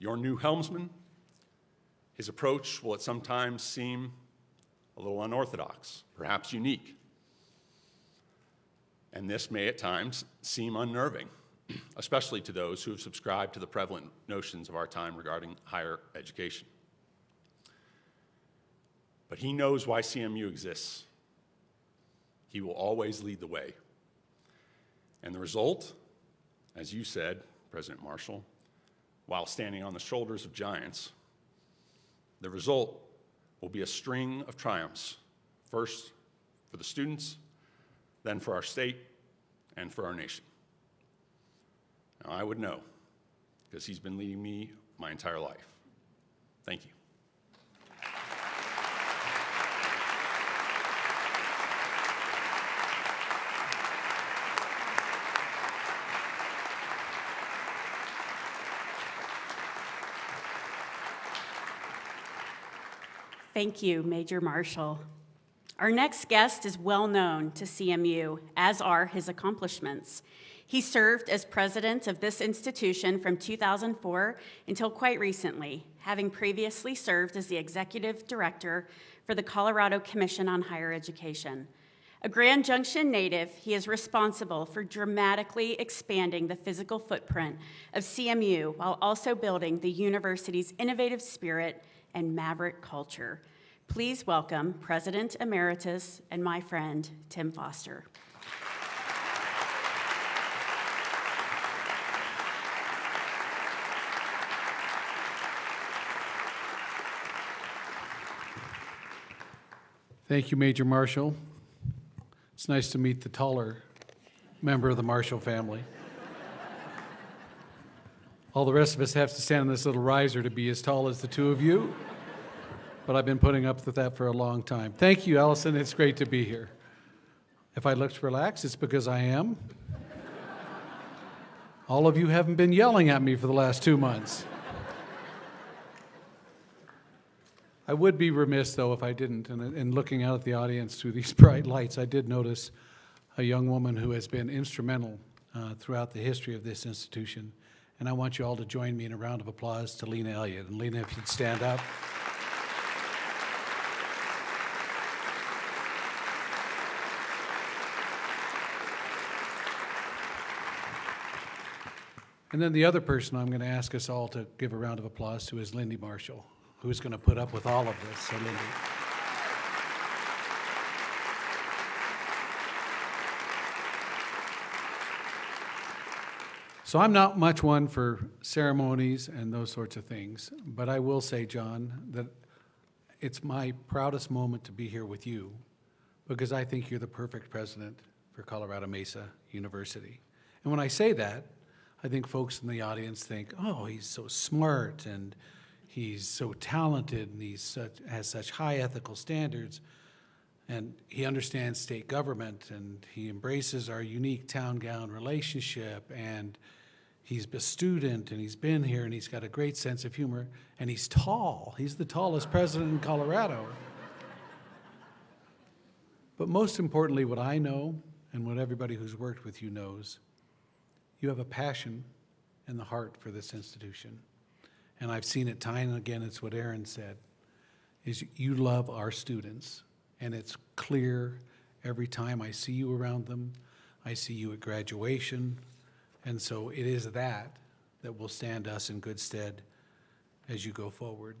Your new helmsman, his approach will at sometimes seem a little unorthodox, perhaps unique. And this may at times seem unnerving, especially to those who have subscribed to the prevalent notions of our time regarding higher education. But he knows why CMU exists. He will always lead the way. And the result, as you said, President Marshall, while standing on the shoulders of giants, the result will be a string of triumphs, first for the students, then for our state, and for our nation. Now, I would know, because he's been leading me my entire life. Thank you. Thank you, Major Marshall. Our next guest is well known to CMU, as are his accomplishments. He served as president of this institution from 2004 until quite recently, having previously served as the executive director for the Colorado Commission on Higher Education. A Grand Junction native, he is responsible for dramatically expanding the physical footprint of CMU while also building the university's innovative spirit and maverick culture. Please welcome President Emeritus and my friend, Tim Foster. Thank you, Major Marshall. It's nice to meet the taller member of the Marshall family. All the rest of us have to stand on this little riser to be as tall as the two of you, but I've been putting up with that for a long time. Thank you, Allison. It's great to be here. If I looked relaxed, it's because I am. All of you haven't been yelling at me for the last 2 months. I would be remiss, though, if I didn't. And in looking out at the audience through these bright lights, I did notice a young woman who has been instrumental throughout the history of this institution. And I want you all to join me in a round of applause to Lena Elliott. And Lena, if you'd stand up. And then the other person I'm going to ask us all to give a round of applause to is Lindy Marshall, who's going to put up with all of this. So, Lindy. So I'm not much one for ceremonies and those sorts of things, but I will say, John, that it's my proudest moment to be here with you because I think you're the perfect president for Colorado Mesa University. And when I say that, I think folks in the audience think, oh, he's so smart and he's so talented and has such high ethical standards and he understands state government and he embraces our unique town-gown relationship and he's a student and he's been here and he's got a great sense of humor and he's tall. He's the tallest president in Colorado. But most importantly, what I know and what everybody who's worked with you knows, you have a passion and the heart for this institution. And I've seen it time and again, it's what Aaron said, is you love our students. And it's clear every time I see you around them, I see you at graduation. And so it is that will stand us in good stead as you go forward.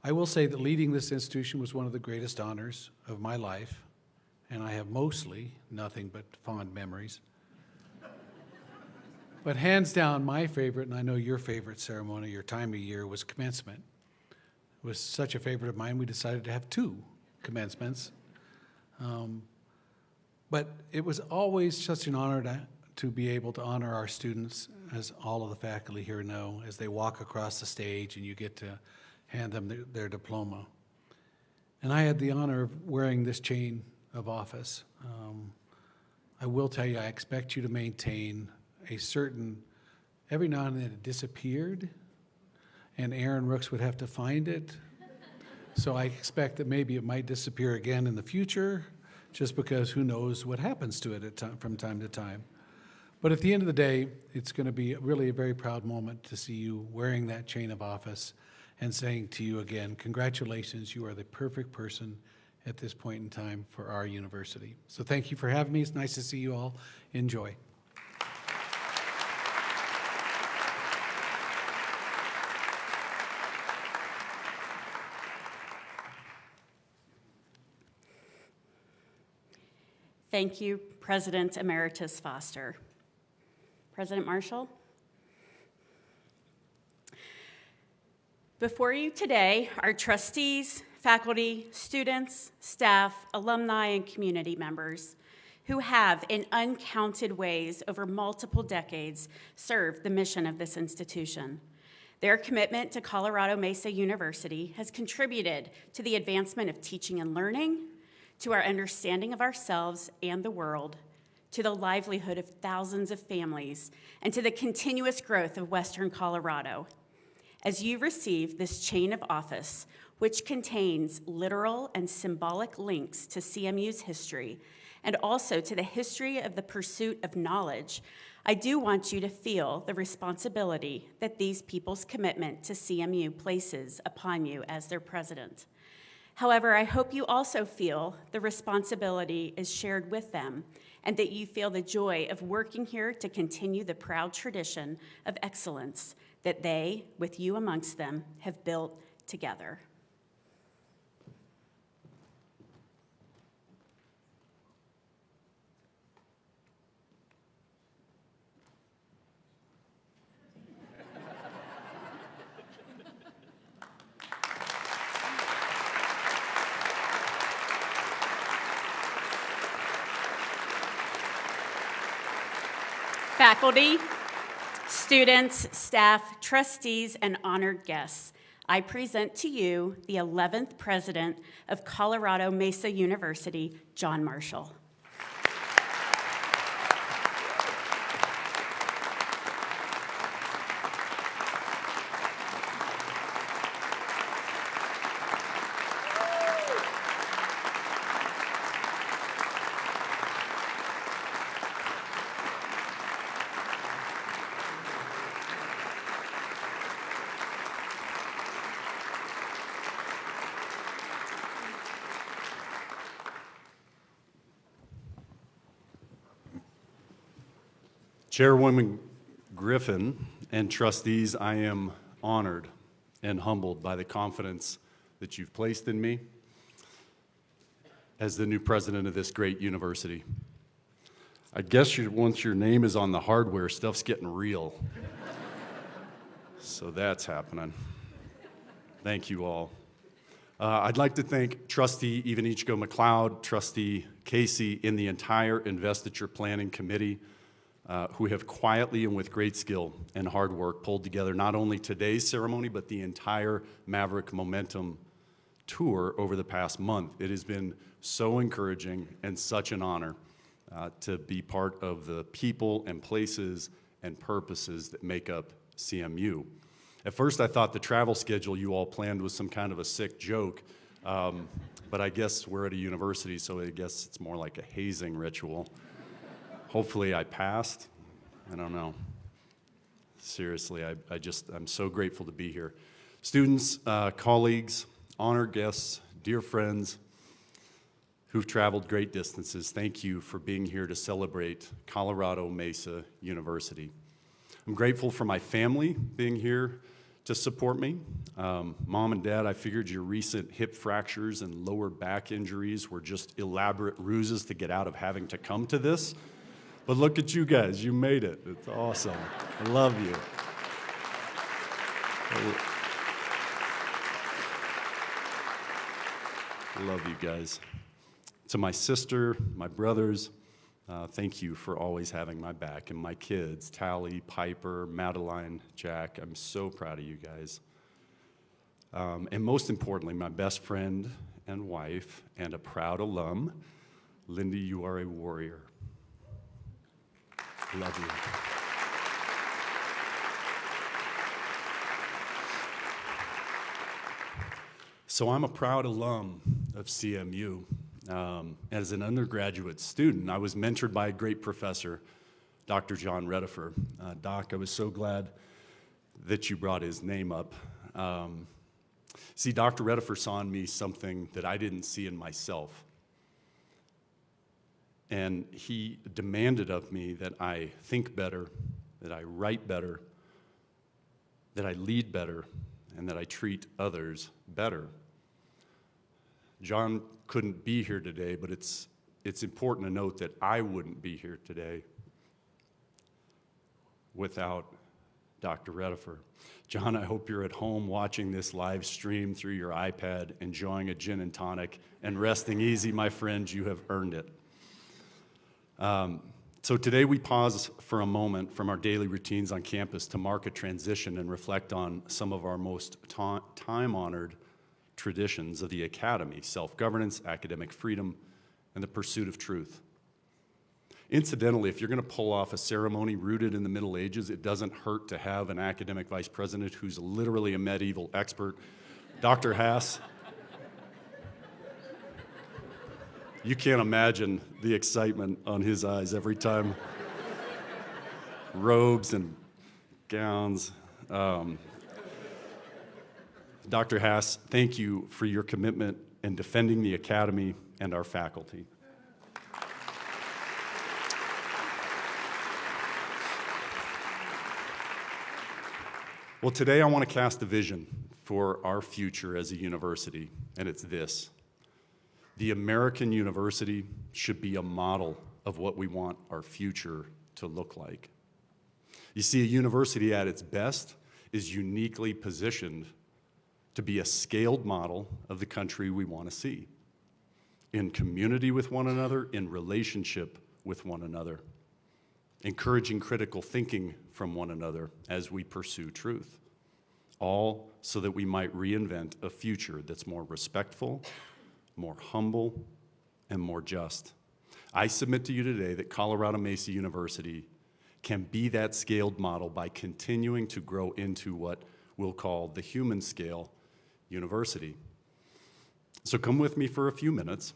I will say that leading this institution was one of the greatest honors of my life, and I have mostly nothing but fond memories. But hands down, my favorite, and I know your favorite ceremony, your time of year, was commencement. It was such a favorite of mine, we decided to have 2 commencements. But it was always such an honor to be able to honor our students, as all of the faculty here know, as they walk across the stage and you get to hand them their diploma. And I had the honor of wearing this chain of office. I will tell you, I expect you to maintain a certain, every now and then it disappeared, and Aaron Rooks would have to find it. So I expect that maybe it might disappear again in the future, just because who knows what happens to it from time to time. But at the end of the day, it's going to be really a very proud moment to see you wearing that chain of office and saying to you again, congratulations, you are the perfect person at this point in time for our university. So thank you for having me. It's nice to see you all. Enjoy. Thank you, President Emeritus Foster. President Marshall? Before you today are trustees, faculty, students, staff, alumni, and community members who have, in uncounted ways over multiple decades, served the mission of this institution. Their commitment to Colorado Mesa University has contributed to the advancement of teaching and learning, to our understanding of ourselves and the world, to the livelihood of thousands of families, and to the continuous growth of Western Colorado. As you receive this chain of office, which contains literal and symbolic links to CMU's history, and also to the history of the pursuit of knowledge, I do want you to feel the responsibility that these people's commitment to CMU places upon you as their president. However, I hope you also feel the responsibility is shared with them, and that you feel the joy of working here to continue the proud tradition of excellence that they, with you amongst them, have built together. Faculty, students, staff, trustees, and honored guests, I present to you the 11th president of Colorado Mesa University, John Marshall. Chairwoman Griffin and trustees, I am honored and humbled by the confidence that you've placed in me as the new president of this great university. I guess once your name is on the hardware, stuff's getting real. So that's happening. Thank you all. I'd like to thank Trustee Ivanichko McLeod, Trustee Casey, and the entire Investiture Planning Committee who have quietly and with great skill and hard work pulled together not only today's ceremony, but the entire Maverick Momentum tour over the past month. It has been so encouraging and such an honor to be part of the people and places and purposes that make up CMU. At first, I thought the travel schedule you all planned was some kind of a sick joke, but I guess we're at a university, so I guess it's more like a hazing ritual. Hopefully I passed. I don't know. Seriously, I'm so grateful to be here. Students, colleagues, honored guests, dear friends who've traveled great distances, thank you for being here to celebrate Colorado Mesa University. I'm grateful for my family being here to support me. Mom and Dad, I figured your recent hip fractures and lower back injuries were just elaborate ruses to get out of having to come to this. But look at you guys, you made it. It's awesome. I love you. I love you guys. To my sister, my brothers, thank you for always having my back. And my kids, Tally, Piper, Madeline, Jack, I'm so proud of you guys. And most importantly, my best friend and wife and a proud alum, Lindy, you are a warrior. Love you. So I'm a proud alum of CMU. As an undergraduate student, I was mentored by a great professor, Dr. John Redifer. Doc, I was so glad that you brought his name up. See, Dr. Redifer saw in me something that I didn't see in myself. And he demanded of me that I think better, that I write better, that I lead better, and that I treat others better. John couldn't be here today, but it's important to note that I wouldn't be here today without Dr. Redifer. John, I hope you're at home watching this live stream through your iPad, enjoying a gin and tonic, and resting easy, my friends. You have earned it. So today we pause for a moment from our daily routines on campus to mark a transition and reflect on some of our most time-honored traditions of the academy: self-governance, academic freedom, and the pursuit of truth. Incidentally, if you're going to pull off a ceremony rooted in the Middle Ages, it doesn't hurt to have an academic vice president who's literally a medieval expert. Dr. Haas, you can't imagine the excitement on his eyes every time. Robes and gowns. Dr. Haas, thank you for your commitment in defending the academy and our faculty. Well, today I want to cast a vision for our future as a university, and it's this: the American university should be a model of what we want our future to look like. You see, a university at its best is uniquely positioned to be a scaled model of the country we want to see, in community with one another, in relationship with one another, encouraging critical thinking from one another as we pursue truth, all so that we might reinvent a future that's more respectful, more humble, and more just. I submit to you today that Colorado Mesa University can be that scaled model by continuing to grow into what we'll call the human scale university. So come with me for a few minutes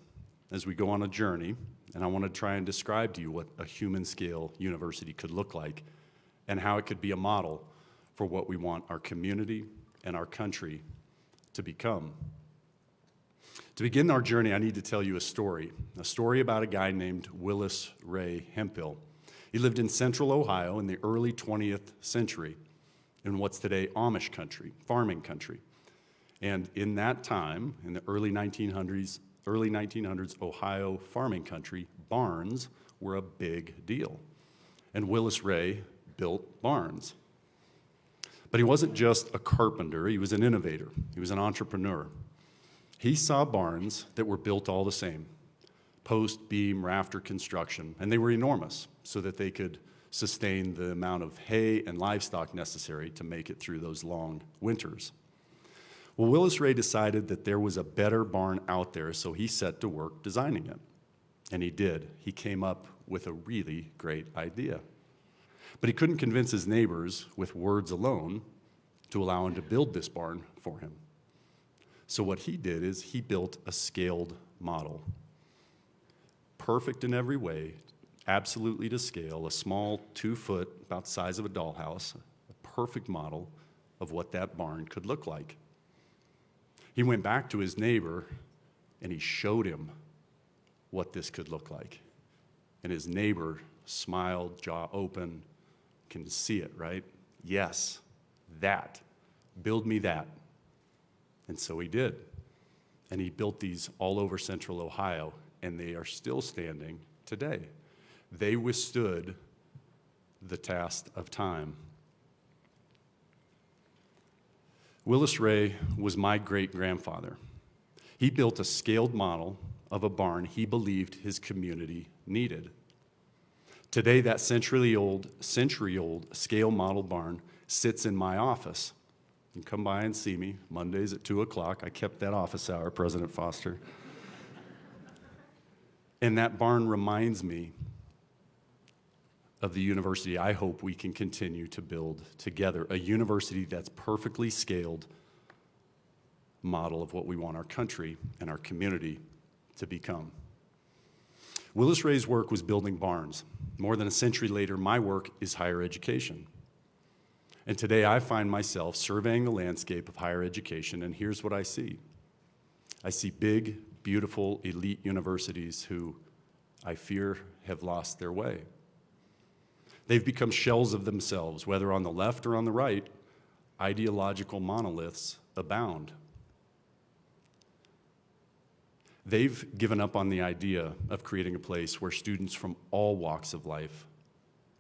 as we go on a journey, and I want to try and describe to you what a human scale university could look like and how it could be a model for what we want our community and our country to become. To begin our journey, I need to tell you a story about a guy named Willis Ray Hemphill. He lived in central Ohio in the early 20th century in what's today Amish country, farming country. And in that time, in the early 1900s, Ohio farming country, barns were a big deal. And Willis Ray built barns. But he wasn't just a carpenter, he was an innovator. He was an entrepreneur. He saw barns that were built all the same, post, beam, rafter construction, and they were enormous so that they could sustain the amount of hay and livestock necessary to make it through those long winters. Well, Willis Ray decided that there was a better barn out there, so he set to work designing it. And he did. He came up with a really great idea. But he couldn't convince his neighbors with words alone to allow him to build this barn for him. So what he did is he built a scaled model. Perfect in every way, absolutely to scale, a small 2-foot, about the size of a dollhouse, a perfect model of what that barn could look like. He went back to his neighbor and he showed him what this could look like. And his neighbor smiled, jaw open, can see it, right? Yes, that. Build me that. And so he did. And he built these all over central Ohio, and they are still standing today. They withstood the test of time. Willis Ray was my great-grandfather. He built a scaled model of a barn he believed his community needed. Today, that century-old scale model barn sits in my office. You can come by and see me Mondays at 2 o'clock. I kept that office hour, President Foster. And that barn reminds me of the university I hope we can continue to build together, a university that's perfectly scaled model of what we want our country and our community to become. Willis Ray's work was building barns. More than a century later, my work is higher education. And today I find myself surveying the landscape of higher education, and here's what I see. I see big, beautiful, elite universities who I fear have lost their way. They've become shells of themselves, whether on the left or on the right. Ideological monoliths abound. They've given up on the idea of creating a place where students from all walks of life,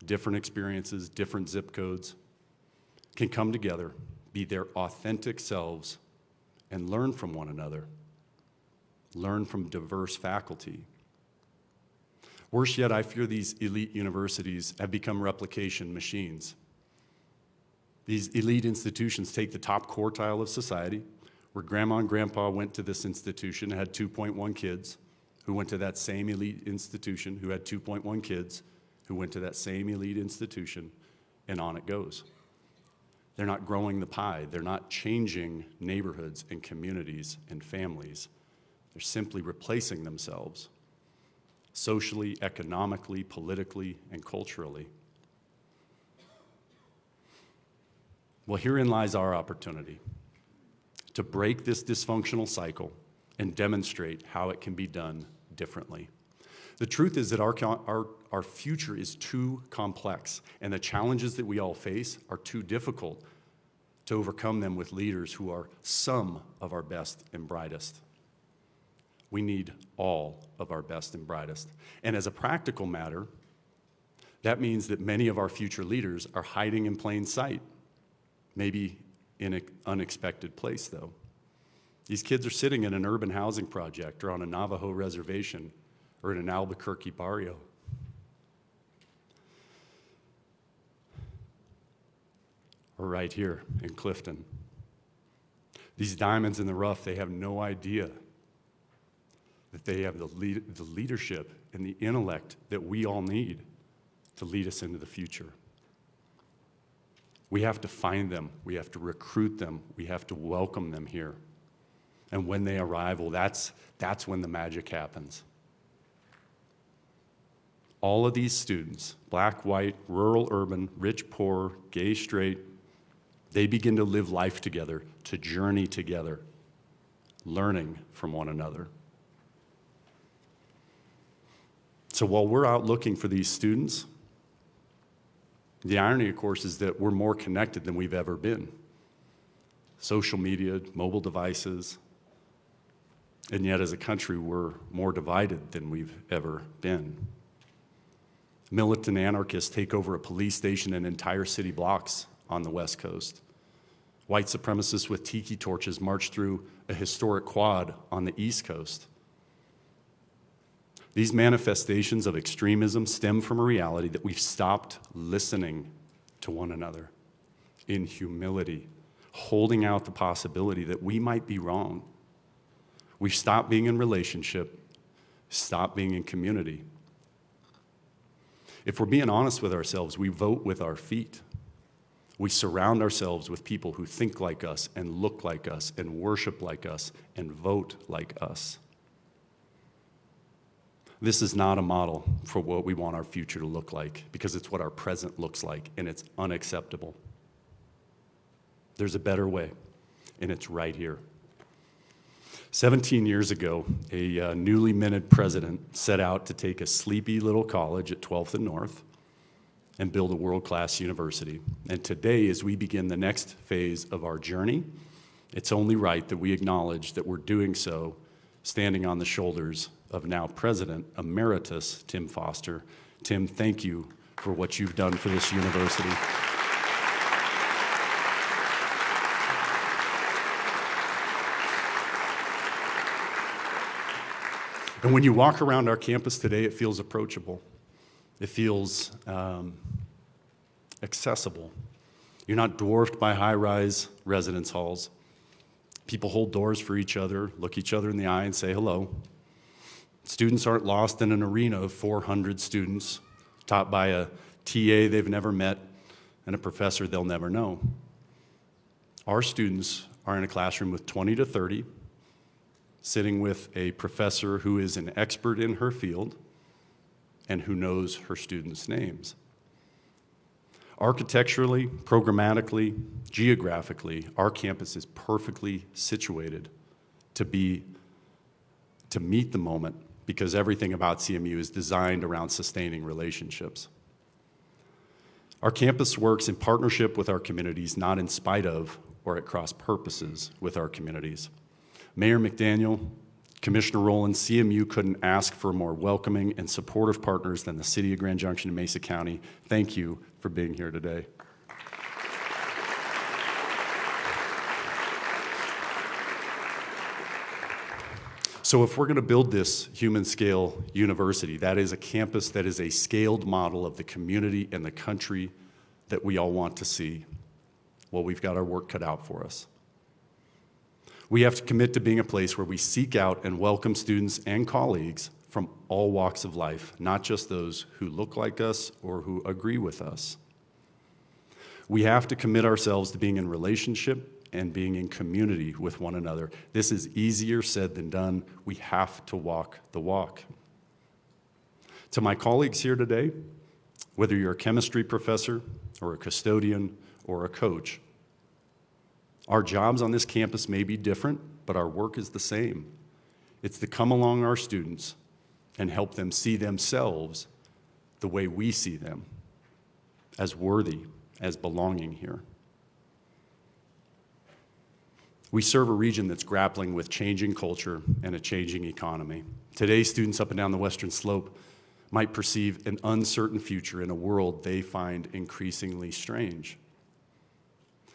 different experiences, different zip codes, can come together, be their authentic selves, and learn from one another, learn from diverse faculty. Worse yet, I fear these elite universities have become replication machines. These elite institutions take the top quartile of society, where grandma and grandpa went to this institution, had 2.1 kids, who went to that same elite institution, who had 2.1 kids, who went to that same elite institution, and on it goes. They're not growing the pie. They're not changing neighborhoods and communities and families. They're simply replacing themselves socially, economically, politically, and culturally. Well, herein lies our opportunity to break this dysfunctional cycle and demonstrate how it can be done differently. The truth is that our future is too complex, and the challenges that we all face are too difficult to overcome them with leaders who are some of our best and brightest. We need all of our best and brightest. And as a practical matter, that means that many of our future leaders are hiding in plain sight, maybe in an unexpected place, though. These kids are sitting in an urban housing project or on a Navajo reservation or in an Albuquerque barrio. Or right here in Clifton. These diamonds in the rough, they have no idea that they have the leadership and the intellect that we all need to lead us into the future. We have to find them. We have to recruit them. We have to welcome them here. And when they arrive, well, that's when the magic happens. All of these students, black, white, rural, urban, rich, poor, gay, straight, they begin to live life together, to journey together, learning from one another. So while we're out looking for these students, the irony, of course, is that we're more connected than we've ever been. Social media, mobile devices, and yet as a country, we're more divided than we've ever been. Militant anarchists take over a police station and entire city blocks on the West Coast. White supremacists with tiki torches march through a historic quad on the East Coast. These manifestations of extremism stem from a reality that we've stopped listening to one another in humility, holding out the possibility that we might be wrong. We've stopped being in relationship, stopped being in community. If we're being honest with ourselves, we vote with our feet. We surround ourselves with people who think like us and look like us and worship like us and vote like us. This is not a model for what we want our future to look like, because it's what our present looks like, and it's unacceptable. There's a better way, and it's right here. 17 years ago, a newly minted president set out to take a sleepy little college at 12th and North and build a world-class university. And today, as we begin the next phase of our journey, it's only right that we acknowledge that we're doing so standing on the shoulders of now President Emeritus Tim Foster, Tim, thank you for what you've done for this university. And when you walk around our campus today, it feels approachable. It feels accessible. You're not dwarfed by high-rise residence halls. People hold doors for each other, look each other in the eye, and say hello. Students aren't lost in an arena of 400 students taught by a TA they've never met and a professor they'll never know. Our students are in a classroom with 20 to 30, sitting with a professor who is an expert in her field and who knows her students' names. Architecturally, programmatically, geographically, our campus is perfectly situated to meet the moment because everything about CMU is designed around sustaining relationships. Our campus works in partnership with our communities, not in spite of or at cross purposes with our communities. Mayor McDaniel, Commissioner Rowland, CMU couldn't ask for more welcoming and supportive partners than the City of Grand Junction and Mesa County. Thank you for being here today. So if we're going to build this human scale university, that is a campus that is a scaled model of the community and the country that we all want to see, well, we've got our work cut out for us. We have to commit to being a place where we seek out and welcome students and colleagues from all walks of life, not just those who look like us or who agree with us. We have to commit ourselves to being in relationship and being in community with one another. This is easier said than done. We have to walk the walk. To my colleagues here today, whether you're a chemistry professor or a custodian or a coach, our jobs on this campus may be different, but our work is the same. It's to come along our students and help them see themselves the way we see them, as worthy, as belonging here. We serve a region that's grappling with changing culture and a changing economy. Today, students up and down the Western Slope might perceive an uncertain future in a world they find increasingly strange.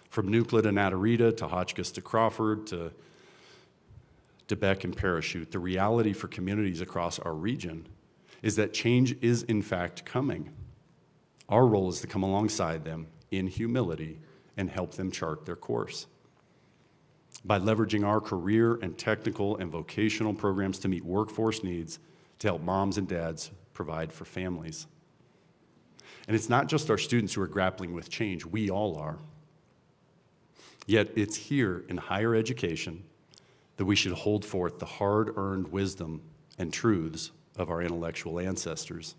From Nuclear to Natarita, to Hotchkiss to Crawford, to DeBeck and Parachute, the reality for communities across our region is that change is in fact coming. Our role is to come alongside them in humility and help them chart their course. By leveraging our career and technical and vocational programs to meet workforce needs to help moms and dads provide for families. And it's not just our students who are grappling with change, we all are. Yet it's here in higher education that we should hold forth the hard-earned wisdom and truths of our intellectual ancestors.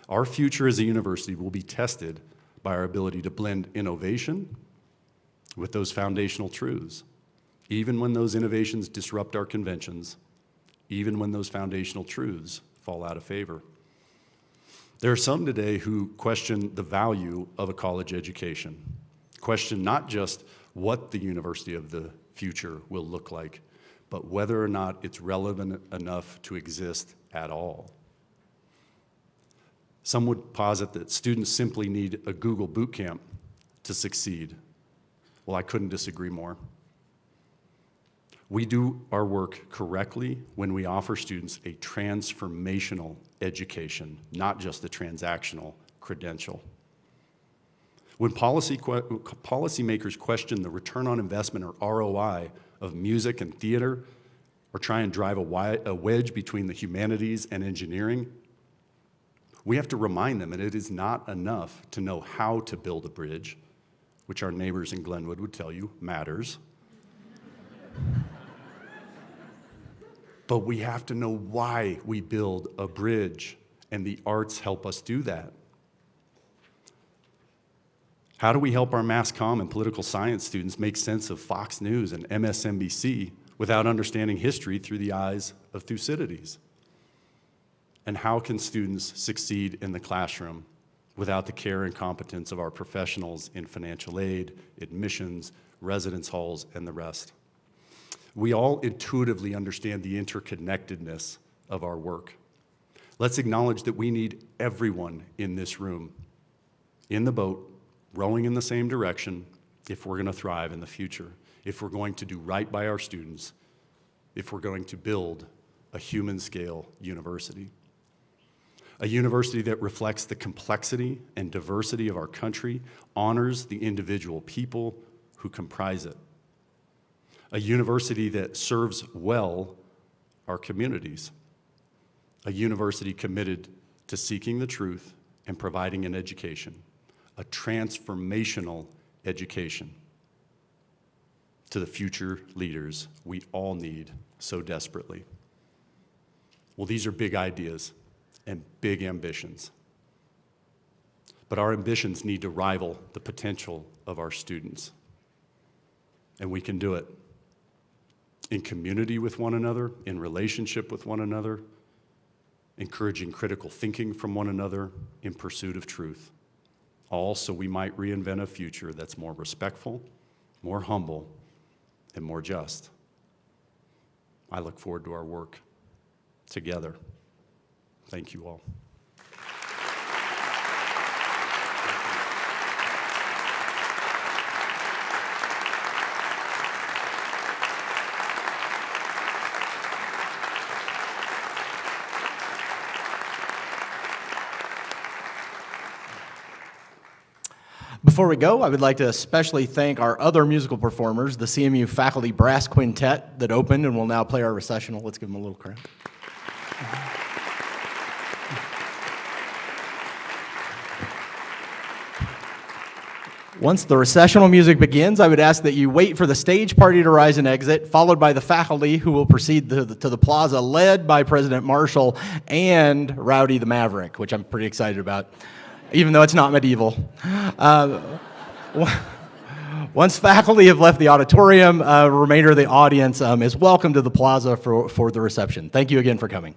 Our future as a university will be tested by our ability to blend innovation with those foundational truths, even when those innovations disrupt our conventions, even when those foundational truths fall out of favor. There are some today who question the value of a college education, question not just what the university of the future will look like, but whether or not it's relevant enough to exist at all. Some would posit that students simply need a Google boot camp to succeed. Well, I couldn't disagree more. We do our work correctly when we offer students a transformational education, not just a transactional credential. When policymakers question the return on investment or ROI of music and theater, or try and drive a wedge between the humanities and engineering, we have to remind them that it is not enough to know how to build a bridge, which our neighbors in Glenwood would tell you matters. But we have to know why we build a bridge, and the arts help us do that. How do we help our mass comm and political science students make sense of Fox News and MSNBC without understanding history through the eyes of Thucydides? And how can students succeed in the classroom without the care and competence of our professionals in financial aid, admissions, residence halls, and the rest? We all intuitively understand the interconnectedness of our work. Let's acknowledge that we need everyone in this room, in the boat, rowing in the same direction if we're going to thrive in the future, if we're going to do right by our students, if we're going to build a human-scale university. A university that reflects the complexity and diversity of our country, honors the individual people who comprise it. A university that serves well our communities. A university committed to seeking the truth and providing an education, a transformational education to the future leaders we all need so desperately. Well, these are big ideas and big ambitions. But our ambitions need to rival the potential of our students. And we can do it in community with one another, in relationship with one another, encouraging critical thinking from one another in pursuit of truth, all so we might reinvent a future that's more respectful, more humble, and more just. I look forward to our work together. Thank you all. Before we go, I would like to especially thank our other musical performers, the CMU Faculty Brass Quintet that opened and will now play our recessional. Let's give them a little crown. Once the recessional music begins, I would ask that you wait for the stage party to rise and exit, followed by the faculty who will proceed to the plaza, led by President Marshall and Rowdy the Maverick, which I'm pretty excited about, even though it's not medieval. Once faculty have left the auditorium, the remainder of the audience is welcome to the plaza for the reception. Thank you again for coming.